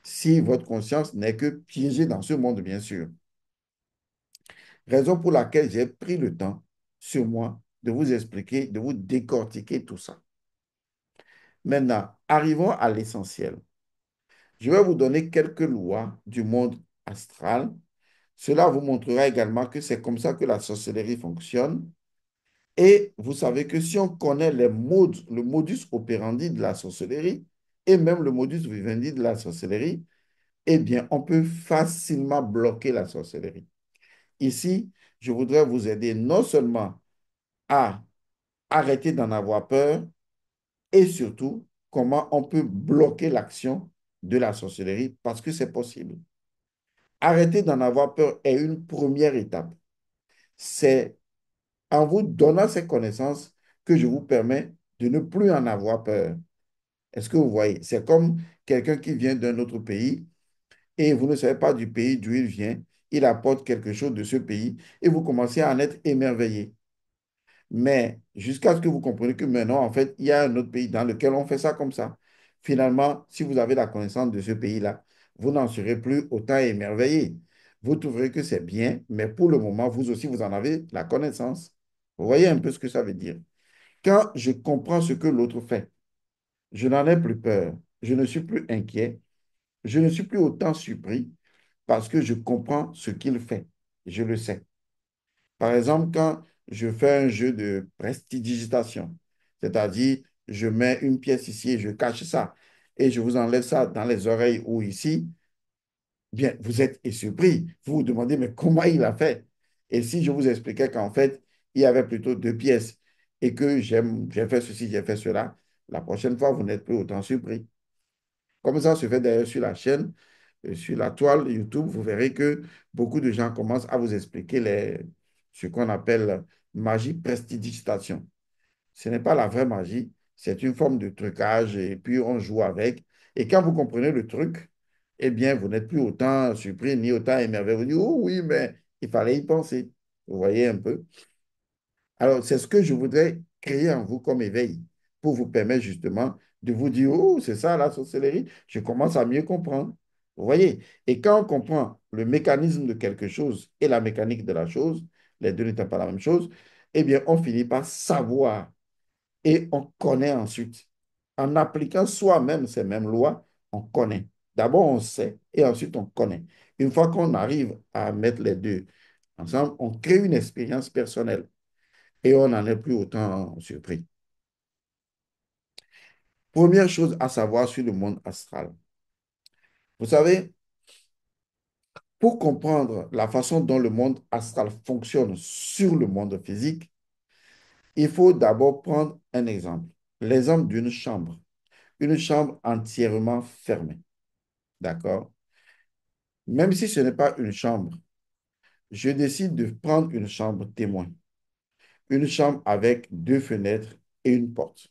Si votre conscience n'est que piégée dans ce monde, bien sûr. Raison pour laquelle j'ai pris le temps sur moi de vous expliquer, de vous décortiquer tout ça. Maintenant, arrivons à l'essentiel. Je vais vous donner quelques lois du monde astral. Cela vous montrera également que c'est comme ça que la sorcellerie fonctionne. Et vous savez que si on connaît le modus operandi de la sorcellerie et même le modus vivendi de la sorcellerie, eh bien, on peut facilement bloquer la sorcellerie. Ici, je voudrais vous aider non seulement à arrêter d'en avoir peur, et surtout comment on peut bloquer l'action de la sorcellerie parce que c'est possible. Arrêter d'en avoir peur est une première étape. C'est en vous donnant ces connaissances que je vous permets de ne plus en avoir peur. Est-ce que vous voyez? C'est comme quelqu'un qui vient d'un autre pays et vous ne savez pas du pays d'où il vient. Il apporte quelque chose de ce pays et vous commencez à en être émerveillé. Mais jusqu'à ce que vous compreniez que maintenant, en fait, il y a un autre pays dans lequel on fait ça comme ça. Finalement, si vous avez la connaissance de ce pays-là, vous n'en serez plus autant émerveillé. Vous trouverez que c'est bien, mais pour le moment, vous aussi, vous en avez la connaissance. Vous voyez un peu ce que ça veut dire. Quand je comprends ce que l'autre fait, je n'en ai plus peur. Je ne suis plus inquiet. Je ne suis plus autant surpris parce que je comprends ce qu'il fait. Je le sais. Par exemple, quand je fais un jeu de prestidigitation, c'est-à-dire je mets une pièce ici et je cache ça, et je vous enlève ça dans les oreilles ou ici, bien, vous êtes surpris. Vous vous demandez, mais comment il a fait? Et si je vous expliquais qu'en fait, il y avait plutôt deux pièces et que j'ai fait ceci, j'ai fait cela, la prochaine fois, vous n'êtes plus autant surpris. Comme ça se fait d'ailleurs sur la chaîne, sur la toile YouTube, vous verrez que beaucoup de gens commencent à vous expliquer ce qu'on appelle magie prestidigitation. Ce n'est pas la vraie magie, c'est une forme de trucage et puis on joue avec. Et quand vous comprenez le truc, eh bien, vous n'êtes plus autant surpris ni autant émerveillé. Vous dites, oh oui, mais il fallait y penser. Vous voyez un peu? Alors, c'est ce que je voudrais créer en vous comme éveil pour vous permettre justement de vous dire, oh, c'est ça la sorcellerie, je commence à mieux comprendre. Vous voyez? Et quand on comprend le mécanisme de quelque chose et la mécanique de la chose, les deux n'étant pas la même chose, eh bien, on finit par savoir et on connaît ensuite. En appliquant soi-même ces mêmes lois, on connaît. D'abord, on sait et ensuite on connaît. Une fois qu'on arrive à mettre les deux ensemble, on crée une expérience personnelle et on n'en est plus autant surpris. Première chose à savoir sur le monde astral. Vous savez, pour comprendre la façon dont le monde astral fonctionne sur le monde physique, il faut d'abord prendre un exemple. L'exemple d'une chambre. Une chambre entièrement fermée. D'accord? Même si ce n'est pas une chambre, je décide de prendre une chambre témoin. Une chambre avec deux fenêtres et une porte.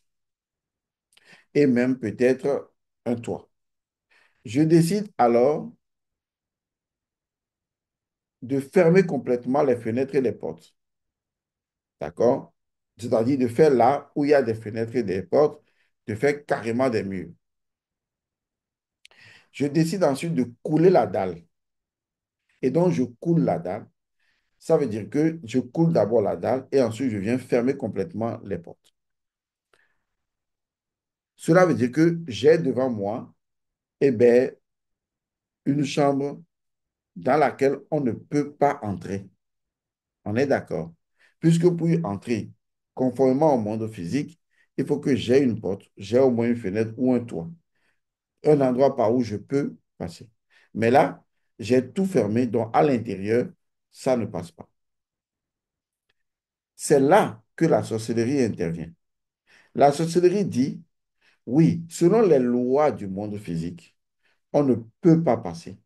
Et même peut-être un toit. Je décide alors de fermer complètement les fenêtres et les portes. D'accord? C'est-à-dire de faire là où il y a des fenêtres et des portes, de faire carrément des murs. Je décide ensuite de couler la dalle. Et donc, je coule la dalle. Ça veut dire que je coule d'abord la dalle et ensuite je viens fermer complètement les portes. Cela veut dire que j'ai devant moi, eh bien, une chambre dans laquelle on ne peut pas entrer. On est d'accord. Puisque pour y entrer, conformément au monde physique, il faut que j'ai une porte, j'ai au moins une fenêtre ou un toit, un endroit par où je peux passer. Mais là, j'ai tout fermé, donc à l'intérieur, ça ne passe pas. C'est là que la sorcellerie intervient. La sorcellerie dit, oui, selon les lois du monde physique, on ne peut pas passer,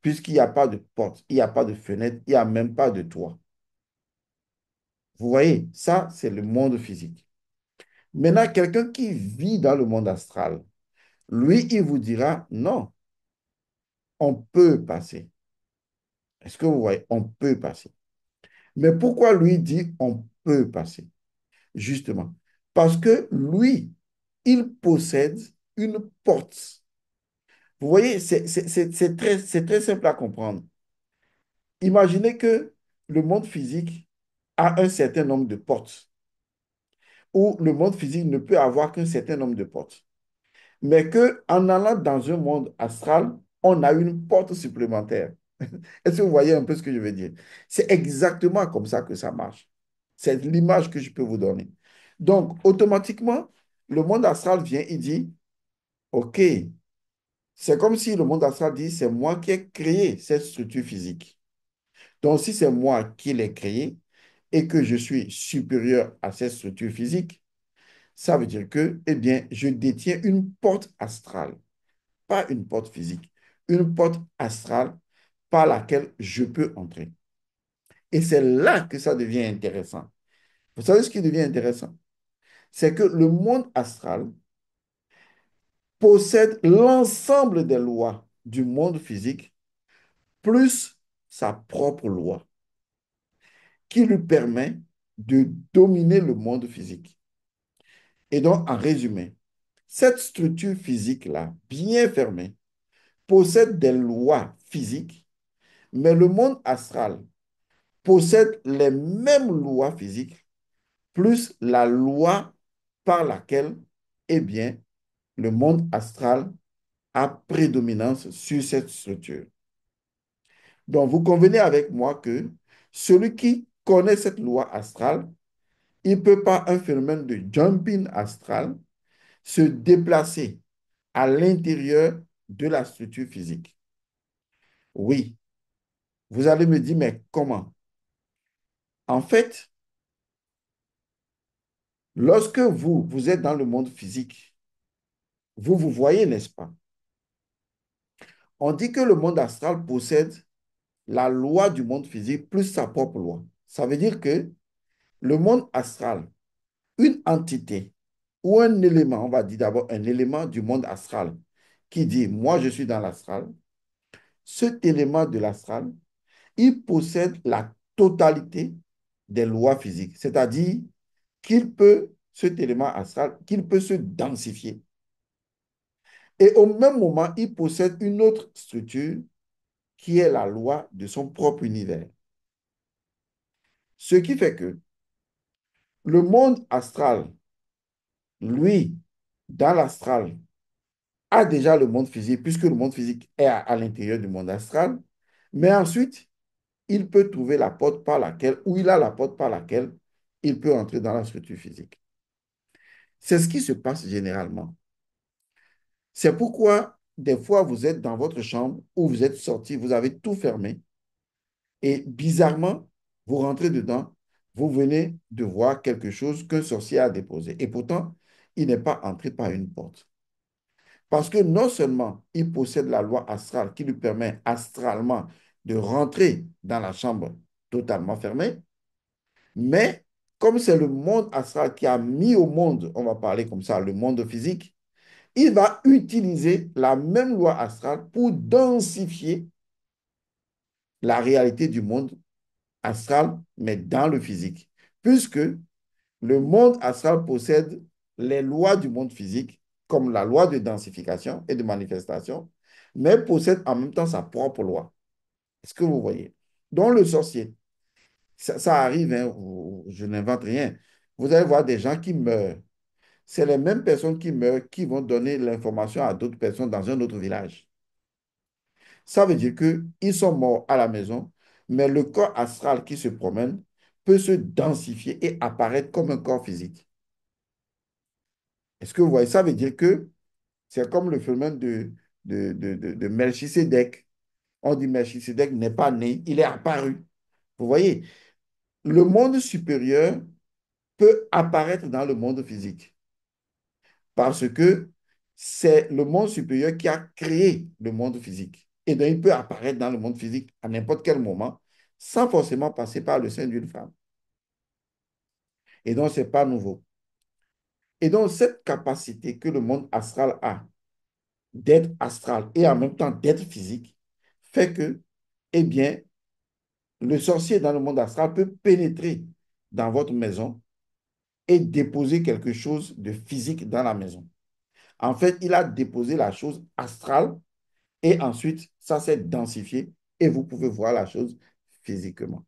puisqu'il n'y a pas de porte, il n'y a pas de fenêtre, il n'y a même pas de toit. Vous voyez, ça, c'est le monde physique. Maintenant, quelqu'un qui vit dans le monde astral, lui, il vous dira, non, on peut passer. Est-ce que vous voyez? On peut passer. Mais pourquoi lui dit on peut passer? Justement, parce que lui, il possède une porte. Vous voyez, c'est très simple à comprendre. Imaginez que le monde physique a un certain nombre de portes, ou le monde physique ne peut avoir qu'un certain nombre de portes. Mais qu'en allant dans un monde astral, on a une porte supplémentaire. Est-ce que vous voyez un peu ce que je veux dire? C'est exactement comme ça que ça marche. C'est l'image que je peux vous donner. Donc, automatiquement, le monde astral vient, il dit, OK, c'est comme si le monde astral dit, c'est moi qui ai créé cette structure physique. Donc, si c'est moi qui l'ai créée et que je suis supérieur à cette structure physique, ça veut dire que, eh bien, je détiens une porte astrale, pas une porte physique, une porte astrale par laquelle je peux entrer. Et c'est là que ça devient intéressant. Vous savez ce qui devient intéressant? C'est que le monde astral possède l'ensemble des lois du monde physique, plus sa propre loi, qui lui permet de dominer le monde physique. Et donc, en résumé, cette structure physique-là, bien fermée, possède des lois physiques, mais le monde astral possède les mêmes lois physiques, plus la loi par laquelle, eh bien, le monde astral a prédominance sur cette structure. Donc, vous convenez avec moi que celui qui connaît cette loi astrale, il ne peut pas un phénomène de jumping astral se déplacer à l'intérieur de la structure physique. Oui, vous allez me dire, mais comment? En fait, lorsque vous êtes dans le monde physique, vous voyez, n'est-ce pas? On dit que le monde astral possède la loi du monde physique plus sa propre loi. Ça veut dire que le monde astral, une entité ou un élément, on va dire d'abord un élément du monde astral qui dit, moi je suis dans l'astral, cet élément de l'astral, il possède la totalité des lois physiques, c'est-à-dire qu'il peut, cet élément astral, qu'il peut se densifier. Et au même moment, il possède une autre structure qui est la loi de son propre univers. Ce qui fait que le monde astral, lui, dans l'astral, a déjà le monde physique, puisque le monde physique est à l'intérieur du monde astral, mais ensuite, il peut trouver la porte par laquelle, ou il a la porte par laquelle il peut entrer dans la structure physique. C'est ce qui se passe généralement. C'est pourquoi, des fois, vous êtes dans votre chambre ou vous êtes sorti, vous avez tout fermé, et bizarrement, vous rentrez dedans, vous venez de voir quelque chose qu'un sorcier a déposé. Et pourtant, il n'est pas entré par une porte. Parce que non seulement il possède la loi astrale qui lui permet astralement de rentrer dans la chambre totalement fermée, mais comme c'est le monde astral qui a mis au monde, on va parler comme ça, le monde physique, il va utiliser la même loi astrale pour densifier la réalité du monde astral, mais dans le physique. Puisque le monde astral possède les lois du monde physique, comme la loi de densification et de manifestation, mais possède en même temps sa propre loi. Est-ce que vous voyez? Donc le sorcier, ça arrive, hein, je n'invente rien. Vous allez voir des gens qui meurent. C'est les mêmes personnes qui meurent qui vont donner l'information à d'autres personnes dans un autre village. Ça veut dire qu'ils sont morts à la maison, mais le corps astral qui se promène peut se densifier et apparaître comme un corps physique. Est-ce que vous voyez? Ça veut dire que c'est comme le phénomène de Melchisédek. On dit Melchisédek n'est pas né, il est apparu. Vous voyez, le monde supérieur peut apparaître dans le monde physique parce que c'est le monde supérieur qui a créé le monde physique. Et donc, il peut apparaître dans le monde physique à n'importe quel moment sans forcément passer par le sein d'une femme. Et donc, ce n'est pas nouveau. Et donc, cette capacité que le monde astral a d'être astral et en même temps d'être physique fait que, eh bien, le sorcier dans le monde astral peut pénétrer dans votre maison et déposer quelque chose de physique dans la maison. En fait, il a déposé la chose astrale et ensuite, ça s'est densifié et vous pouvez voir la chose physiquement.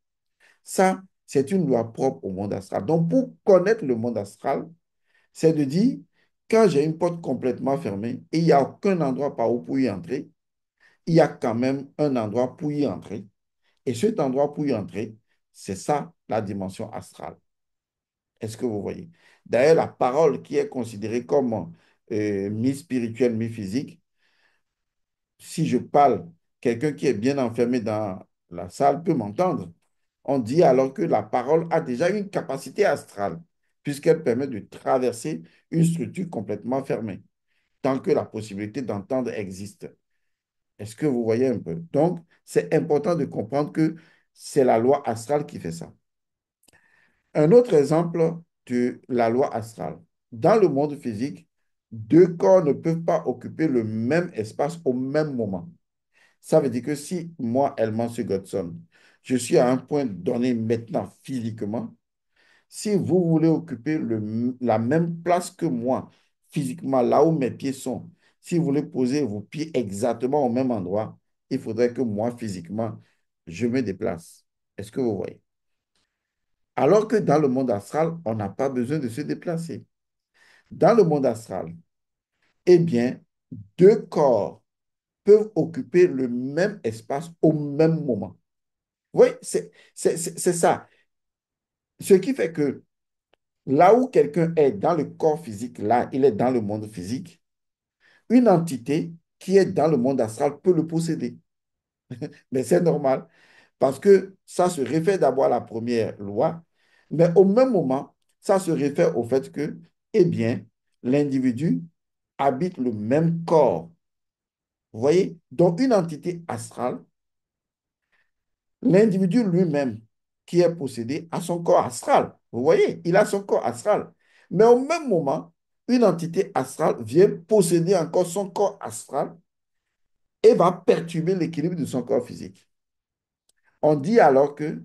Ça, c'est une loi propre au monde astral. Donc, pour connaître le monde astral, c'est de dire, quand j'ai une porte complètement fermée et il n'y a aucun endroit par où pour y entrer, il y a quand même un endroit pour y entrer. Et cet endroit pour y entrer, c'est ça la dimension astrale. Est-ce que vous voyez? D'ailleurs, la parole qui est considérée comme mi-spirituelle, mi-physique, si je parle, quelqu'un qui est bien enfermé dans la salle peut m'entendre. On dit alors que la parole a déjà une capacité astrale, puisqu'elle permet de traverser une structure complètement fermée, tant que la possibilité d'entendre existe. Est-ce que vous voyez un peu? Donc, c'est important de comprendre que c'est la loi astrale qui fait ça. Un autre exemple de la loi astrale. Dans le monde physique, deux corps ne peuvent pas occuper le même espace au même moment. Ça veut dire que si moi, Elman Godson, je suis à un point donné maintenant physiquement, si vous voulez occuper la même place que moi, physiquement, là où mes pieds sont, si vous voulez poser vos pieds exactement au même endroit, il faudrait que moi, physiquement, je me déplace. Est-ce que vous voyez? Alors que dans le monde astral, on n'a pas besoin de se déplacer. Dans le monde astral, eh bien, deux corps peuvent occuper le même espace au même moment. Oui, c'est ça. Ce qui fait que là où quelqu'un est dans le corps physique, là, il est dans le monde physique, une entité qui est dans le monde astral peut le posséder. Mais c'est normal parce que ça se réfère d'abord à la première loi, mais au même moment, ça se réfère au fait que, eh bien, l'individu habite le même corps. Vous voyez? Donc, une entité astrale, l'individu lui-même qui est possédé a son corps astral. Vous voyez? Il a son corps astral. Mais au même moment, une entité astrale vient posséder encore son corps astral et va perturber l'équilibre de son corps physique. On dit alors que,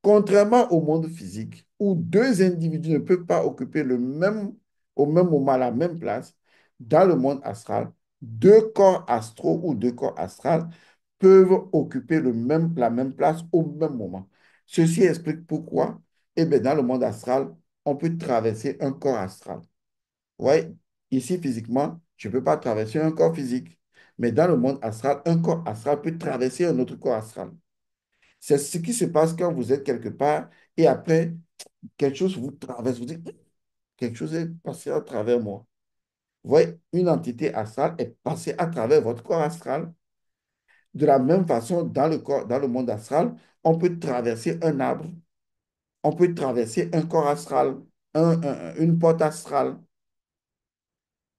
contrairement au monde physique, où deux individus ne peuvent pas occuper au même moment la même place, dans le monde astral, deux corps astraux ou deux corps astrales peuvent occuper la même place au même moment. Ceci explique pourquoi, eh bien, dans le monde astral, on peut traverser un corps astral. Ouais, ici, physiquement, je ne peux pas traverser un corps physique. Mais dans le monde astral, un corps astral peut traverser un autre corps astral. C'est ce qui se passe quand vous êtes quelque part et après, quelque chose vous traverse. Vous dites, quelque chose est passé à travers moi. Vous voyez, une entité astrale est passée à travers votre corps astral. De la même façon, dans le monde astral, on peut traverser un arbre, on peut traverser un corps astral, une porte astrale.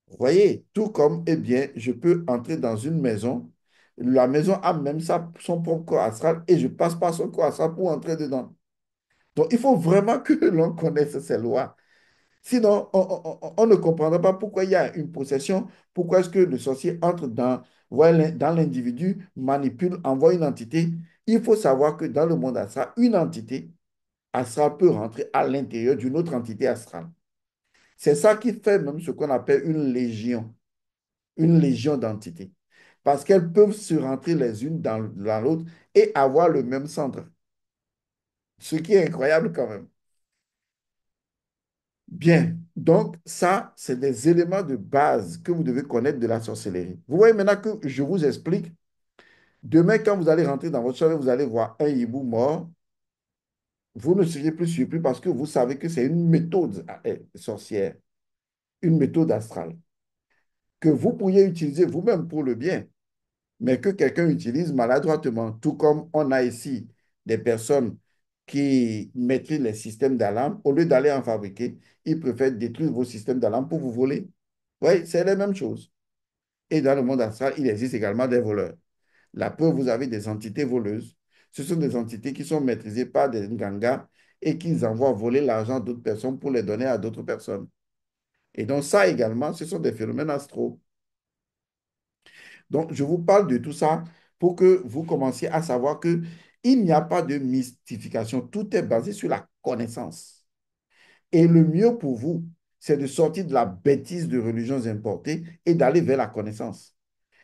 Vous voyez, tout comme, eh bien, je peux entrer dans une maison. La maison a même son propre corps astral et je passe par son corps astral pour entrer dedans. Donc, il faut vraiment que l'on connaisse ces lois. Sinon, on ne comprendra pas pourquoi il y a une possession, pourquoi est-ce que le sorcier entre voilà, dans l'individu, manipule, envoie une entité. Il faut savoir que dans le monde astral, une entité astrale peut rentrer à l'intérieur d'une autre entité astrale. C'est ça qui fait même ce qu'on appelle une légion d'entités. Parce qu'elles peuvent se rentrer les unes dans l'autre et avoir le même centre. Ce qui est incroyable quand même. Bien, donc ça, c'est des éléments de base que vous devez connaître de la sorcellerie. Vous voyez maintenant que je vous explique. Demain, quand vous allez rentrer dans votre chambre, vous allez voir un hibou mort. Vous ne serez plus surpris parce que vous savez que c'est une méthode sorcière, une méthode astrale, que vous pourriez utiliser vous-même pour le bien, mais que quelqu'un utilise maladroitement, tout comme on a ici des personnes qui maîtrisent les systèmes d'alarme, au lieu d'aller en fabriquer, ils préfèrent détruire vos systèmes d'alarme pour vous voler. Oui, c'est la même chose. Et dans le monde astral, il existe également des voleurs. La preuve, vous avez des entités voleuses. Ce sont des entités qui sont maîtrisées par des gangas et qui envoient voler l'argent d'autres personnes pour les donner à d'autres personnes. Et donc ça également, ce sont des phénomènes astraux. Donc, je vous parle de tout ça pour que vous commenciez à savoir que il n'y a pas de mystification. Tout est basé sur la connaissance. Et le mieux pour vous, c'est de sortir de la bêtise de religions importées et d'aller vers la connaissance.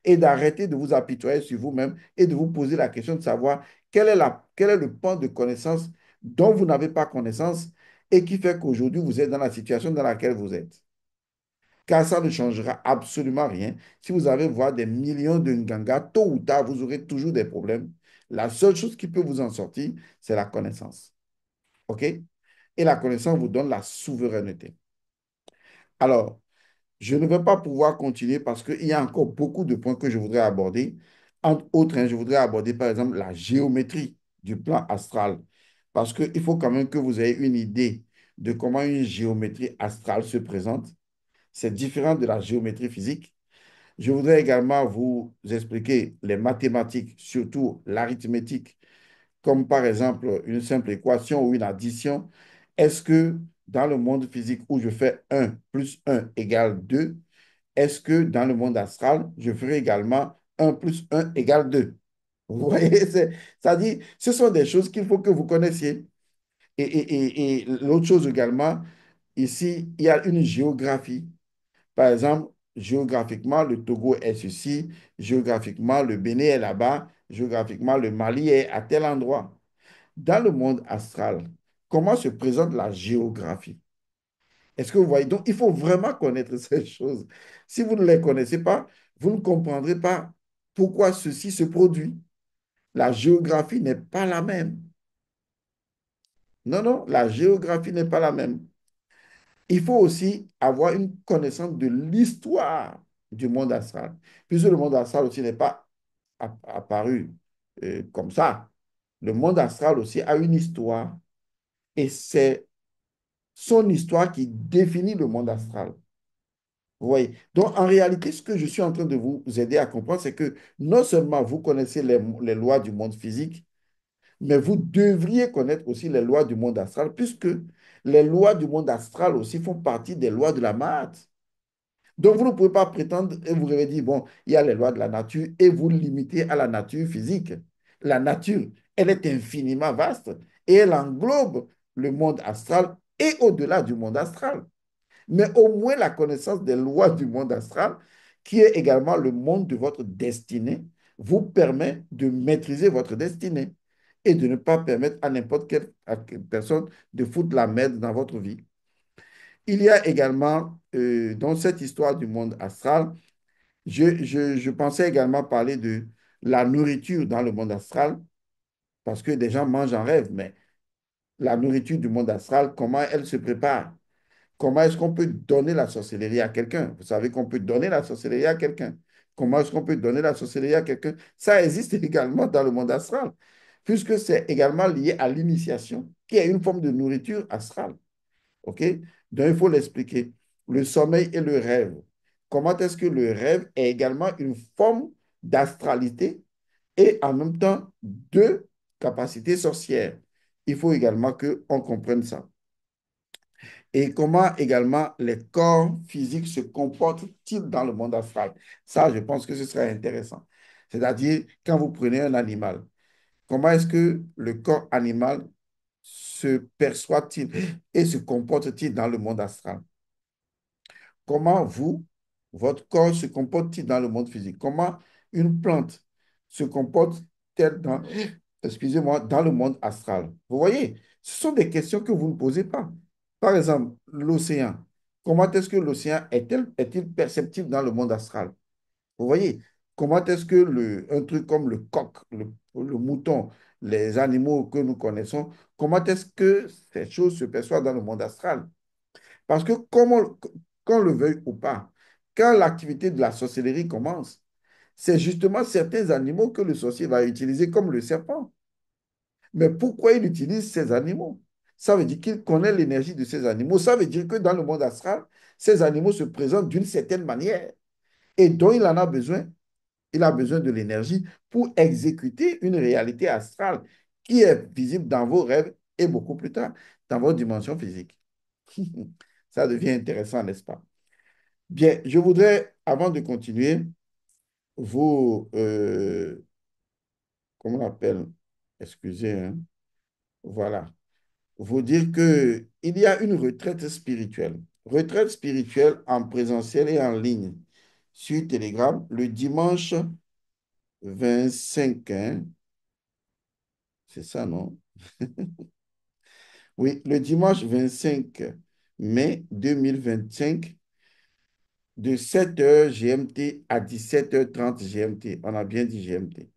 Et d'arrêter de vous apitoyer sur vous-même et de vous poser la question de savoir quel est le pan de connaissance dont vous n'avez pas connaissance et qui fait qu'aujourd'hui, vous êtes dans la situation dans laquelle vous êtes. Car ça ne changera absolument rien. Si vous avez voir des millions de Nganga, tôt ou tard, vous aurez toujours des problèmes. La seule chose qui peut vous en sortir, c'est la connaissance. OK? Et la connaissance vous donne la souveraineté. Alors, je ne vais pas pouvoir continuer parce qu'il y a encore beaucoup de points que je voudrais aborder. Entre autres, hein, je voudrais aborder par exemple la géométrie du plan astral. Parce qu'il faut quand même que vous ayez une idée de comment une géométrie astrale se présente. C'est différent de la géométrie physique. Je voudrais également vous expliquer les mathématiques, surtout l'arithmétique, comme par exemple une simple équation ou une addition. Est-ce que dans le monde physique où je fais 1 plus 1 égale 2, est-ce que dans le monde astral, je ferai également 1 plus 1 égale 2? Vous voyez, ça dit, ce sont des choses qu'il faut que vous connaissiez. Et l'autre chose également, ici, il y a une géographie. Par exemple, géographiquement, le Togo est ceci, géographiquement, le Bénin est là-bas, géographiquement, le Mali est à tel endroit. Dans le monde astral, comment se présente la géographie? Est-ce que vous voyez? Donc, il faut vraiment connaître ces choses. Si vous ne les connaissez pas, vous ne comprendrez pas pourquoi ceci se produit. La géographie n'est pas la même. Non, non, la géographie n'est pas la même. Il faut aussi avoir une connaissance de l'histoire du monde astral, puisque le monde astral aussi n'est pas apparu comme ça. Le monde astral aussi a une histoire et c'est son histoire qui définit le monde astral. Vous voyez? Donc, en réalité, ce que je suis en train de vous aider à comprendre, c'est que non seulement vous connaissez les lois du monde physique, mais vous devriez connaître aussi les lois du monde astral, puisque les lois du monde astral aussi font partie des lois de la maths. Donc, vous ne pouvez pas prétendre et vous avez dit, bon, il y a les lois de la nature et vous limitez à la nature physique. La nature, elle est infiniment vaste et elle englobe le monde astral et au-delà du monde astral. Mais au moins la connaissance des lois du monde astral, qui est également le monde de votre destinée, vous permet de maîtriser votre destinée et de ne pas permettre à n'importe quelle personne de foutre la merde dans votre vie. Il y a également, dans cette histoire du monde astral, je pensais également parler de la nourriture dans le monde astral, parce que des gens mangent en rêve, mais la nourriture du monde astral, comment elle se prépare? Comment est-ce qu'on peut donner la sorcellerie à quelqu'un? Vous savez qu'on peut donner la sorcellerie à quelqu'un. Comment est-ce qu'on peut donner la sorcellerie à quelqu'un? Ça existe également dans le monde astral, puisque c'est également lié à l'initiation, qui est une forme de nourriture astrale. OK? Donc, il faut l'expliquer. Le sommeil et le rêve. Comment est-ce que le rêve est également une forme d'astralité et en même temps de capacité sorcière? Il faut également qu'on comprenne ça. Et comment également les corps physiques se comportent-ils dans le monde astral? Ça, je pense que ce serait intéressant. C'est-à-dire, quand vous prenez un animal, comment est-ce que le corps animal se perçoit-il et se comporte-t-il dans le monde astral? Comment vous, votre corps se comporte-t-il dans le monde physique? Comment une plante se comporte-t-elle dans, excusez-moi, dans le monde astral? Vous voyez, ce sont des questions que vous ne posez pas. Par exemple, l'océan. Comment est-ce que l'océan est-il perceptible dans le monde astral? Vous voyez, comment est-ce que un truc comme le coq, le mouton, les animaux que nous connaissons, comment est-ce que ces choses se perçoivent dans le monde astral? Parce que qu'on le veuille ou pas, quand l'activité de la sorcellerie commence, c'est justement certains animaux que le sorcier va utiliser comme le serpent. Mais pourquoi il utilise ces animaux? Ça veut dire qu'il connaît l'énergie de ces animaux. Ça veut dire que dans le monde astral, ces animaux se présentent d'une certaine manière et dont il en a besoin. Il a besoin de l'énergie pour exécuter une réalité astrale qui est visible dans vos rêves et beaucoup plus tard dans votre dimension physique. Ça devient intéressant, n'est-ce pas? Bien, je voudrais, avant de continuer, vous, comment on appelle, excusez, hein, voilà, vous dire que il y a une retraite spirituelle. Retraite spirituelle en présentiel et en ligne sur Telegram le dimanche 25, hein, c'est ça, non? Oui, le dimanche 25 mai 2025 de 7h GMT à 17h30 GMT. On a bien dit GMT.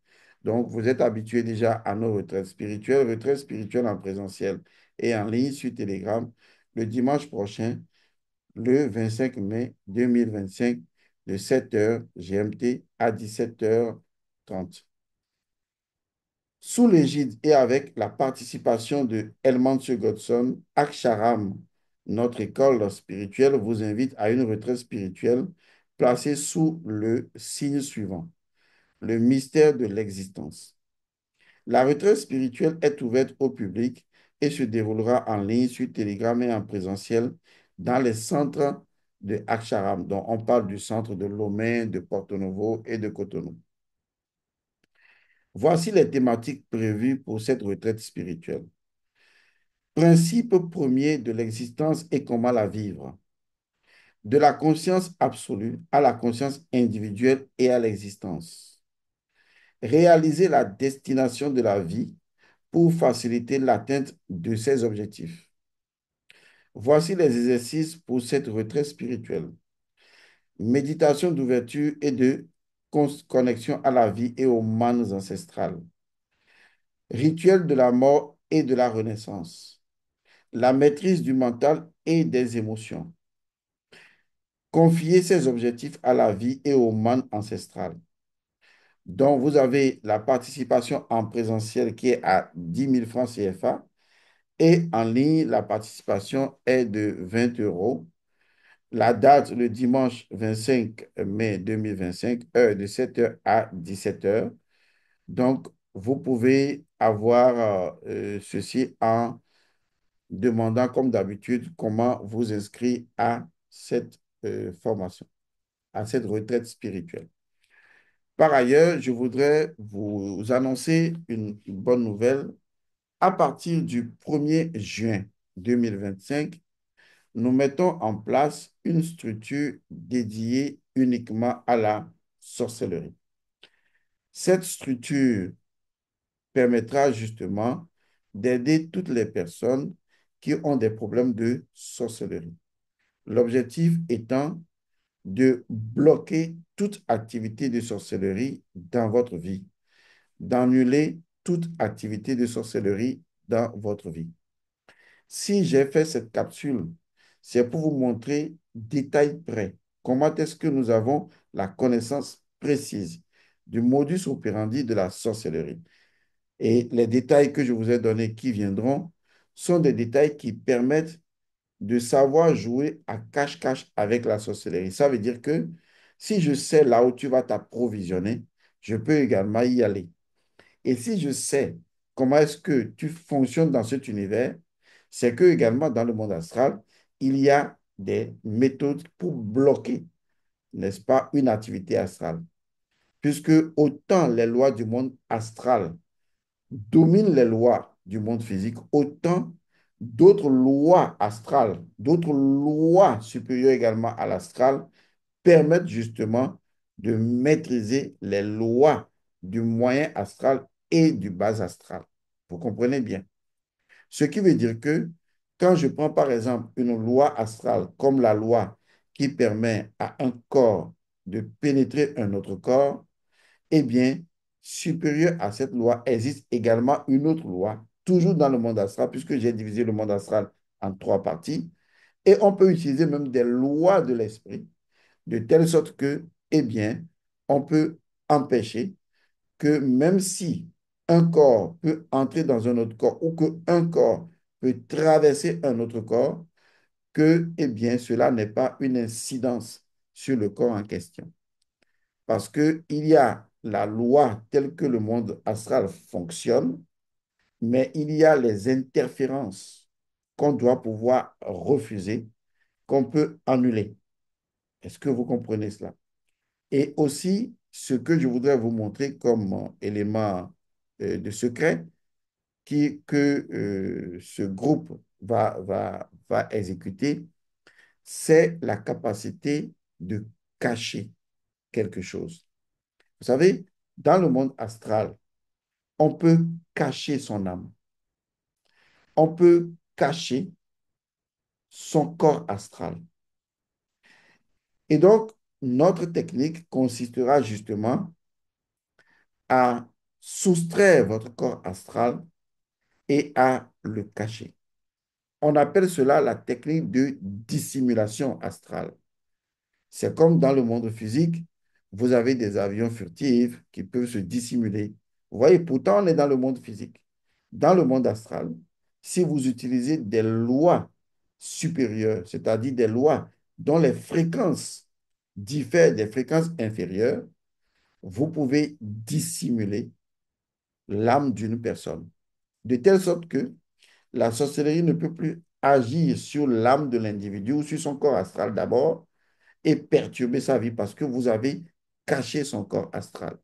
Donc, vous êtes habitués déjà à nos retraites spirituelles en présentiel et en ligne sur Telegram le dimanche prochain, le 25 mai 2025, de 7h GMT à 17h30. Sous l'égide et avec la participation de Elmancio Godson, Aksharam, notre école spirituelle, vous invite à une retraite spirituelle placée sous le signe suivant, le mystère de l'existence. La retraite spirituelle est ouverte au public et se déroulera en ligne sur Telegram et en présentiel dans les centres de Aksharam, dont on parle du centre de Lomé, de Porto Novo et de Cotonou. Voici les thématiques prévues pour cette retraite spirituelle. Principe premier de l'existence et comment la vivre. De la conscience absolue à la conscience individuelle et à l'existence. Réaliser la destination de la vie pour faciliter l'atteinte de ses objectifs. Voici les exercices pour cette retraite spirituelle. Méditation d'ouverture et de connexion à la vie et aux manes ancestrales. Rituel de la mort et de la renaissance. la maîtrise du mental et des émotions. Confier ses objectifs à la vie et au monde ancestral. Donc, vous avez la participation en présentiel qui est à 10 000 francs CFA et en ligne, la participation est de 20 euros. La date, le dimanche 25 mai 2025, heure de 7 heures à 17 heures. Donc, vous pouvez avoir ceci en demandant, comme d'habitude, comment vous inscrire à cette formation, à cette retraite spirituelle. Par ailleurs, je voudrais vous annoncer une bonne nouvelle. À partir du 1er juin 2025, nous mettons en place une structure dédiée uniquement à la sorcellerie. Cette structure permettra justement d'aider toutes les personnes qui ont des problèmes de sorcellerie. L'objectif étant de bloquer toute activité de sorcellerie dans votre vie, d'annuler toute activité de sorcellerie dans votre vie. Si j'ai fait cette capsule, c'est pour vous montrer détail près comment est-ce que nous avons la connaissance précise du modus operandi de la sorcellerie. Et les détails que je vous ai donnés qui viendront sont des détails qui permettent de savoir jouer à cache-cache avec la sorcellerie. Ça veut dire que si je sais là où tu vas t'approvisionner, je peux également y aller. Et si je sais comment est-ce que tu fonctionnes dans cet univers, c'est que également dans le monde astral, il y a des méthodes pour bloquer, n'est-ce pas, une activité astrale. Puisque autant les lois du monde astral dominent les lois du monde physique, autant d'autres lois astrales, d'autres lois supérieures également à l'astral permettent justement de maîtriser les lois du moyen astral et du bas astral. Vous comprenez bien. Ce qui veut dire que quand je prends par exemple une loi astrale comme la loi qui permet à un corps de pénétrer un autre corps, eh bien, supérieur à cette loi existe également une autre loi, toujours dans le monde astral, puisque j'ai divisé le monde astral en trois parties, et on peut utiliser même des lois de l'esprit de telle sorte que, eh bien, on peut empêcher que même si un corps peut entrer dans un autre corps ou qu'un corps peut traverser un autre corps, que, eh bien, cela n'est pas une incidence sur le corps en question. Parce qu'il y a la loi telle que le monde astral fonctionne, mais il y a les interférences qu'on doit pouvoir refuser, qu'on peut annuler. Est-ce que vous comprenez cela? Et aussi, ce que je voudrais vous montrer comme élément de secret que ce groupe va exécuter, c'est la capacité de cacher quelque chose. Vous savez, dans le monde astral, on peut cacher son âme. On peut cacher son corps astral. Et donc, notre technique consistera justement à soustraire votre corps astral et à le cacher. On appelle cela la technique de dissimulation astrale. C'est comme dans le monde physique, vous avez des avions furtifs qui peuvent se dissimuler. Vous voyez, pourtant, on est dans le monde physique. Dans le monde astral, si vous utilisez des lois supérieures, c'est-à-dire des lois dont les fréquences diffèrent des fréquences inférieures, vous pouvez dissimuler l'âme d'une personne. De telle sorte que la sorcellerie ne peut plus agir sur l'âme de l'individu ou sur son corps astral d'abord et perturber sa vie parce que vous avez caché son corps astral.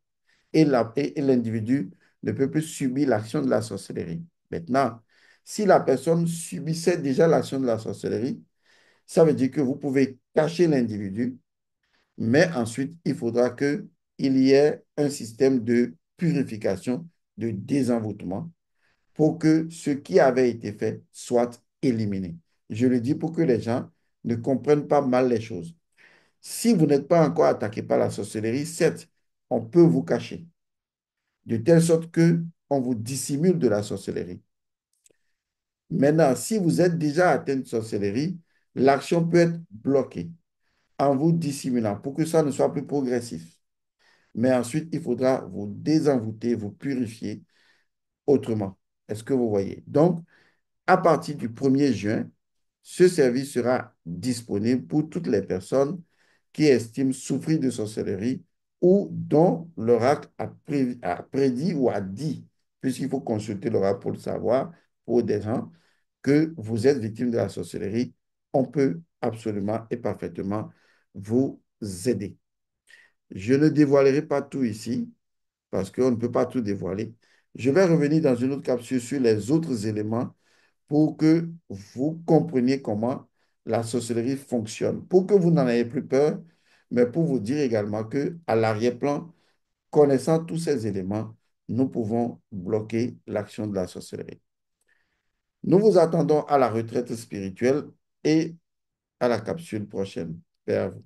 Et l'individu ne peut plus subir l'action de la sorcellerie. Maintenant, si la personne subissait déjà l'action de la sorcellerie, ça veut dire que vous pouvez cacher l'individu, mais ensuite, il faudra qu'il y ait un système de purification, de désenvoûtement pour que ce qui avait été fait soit éliminé. Je le dis pour que les gens ne comprennent pas mal les choses. Si vous n'êtes pas encore attaqué par la sorcellerie, certes, on peut vous cacher, de telle sorte que on vous dissimule de la sorcellerie. Maintenant, si vous êtes déjà atteint de sorcellerie, l'action peut être bloquée en vous dissimulant pour que ça ne soit plus progressif. Mais ensuite, il faudra vous désenvoûter, vous purifier autrement. Est-ce que vous voyez? Donc, à partir du 1er juin, ce service sera disponible pour toutes les personnes qui estiment souffrir de sorcellerie ou dont l'oracle a prédit ou a dit, puisqu'il faut consulter l'oracle pour le savoir, pour des gens, que vous êtes victime de la sorcellerie, on peut absolument et parfaitement vous aider. Je ne dévoilerai pas tout ici parce qu'on ne peut pas tout dévoiler. Je vais revenir dans une autre capsule sur les autres éléments pour que vous compreniez comment la sorcellerie fonctionne, pour que vous n'en ayez plus peur, mais pour vous dire également que à l'arrière-plan, connaissant tous ces éléments, nous pouvons bloquer l'action de la sorcellerie. Nous vous attendons à la retraite spirituelle et à la capsule prochaine. Paix à vous.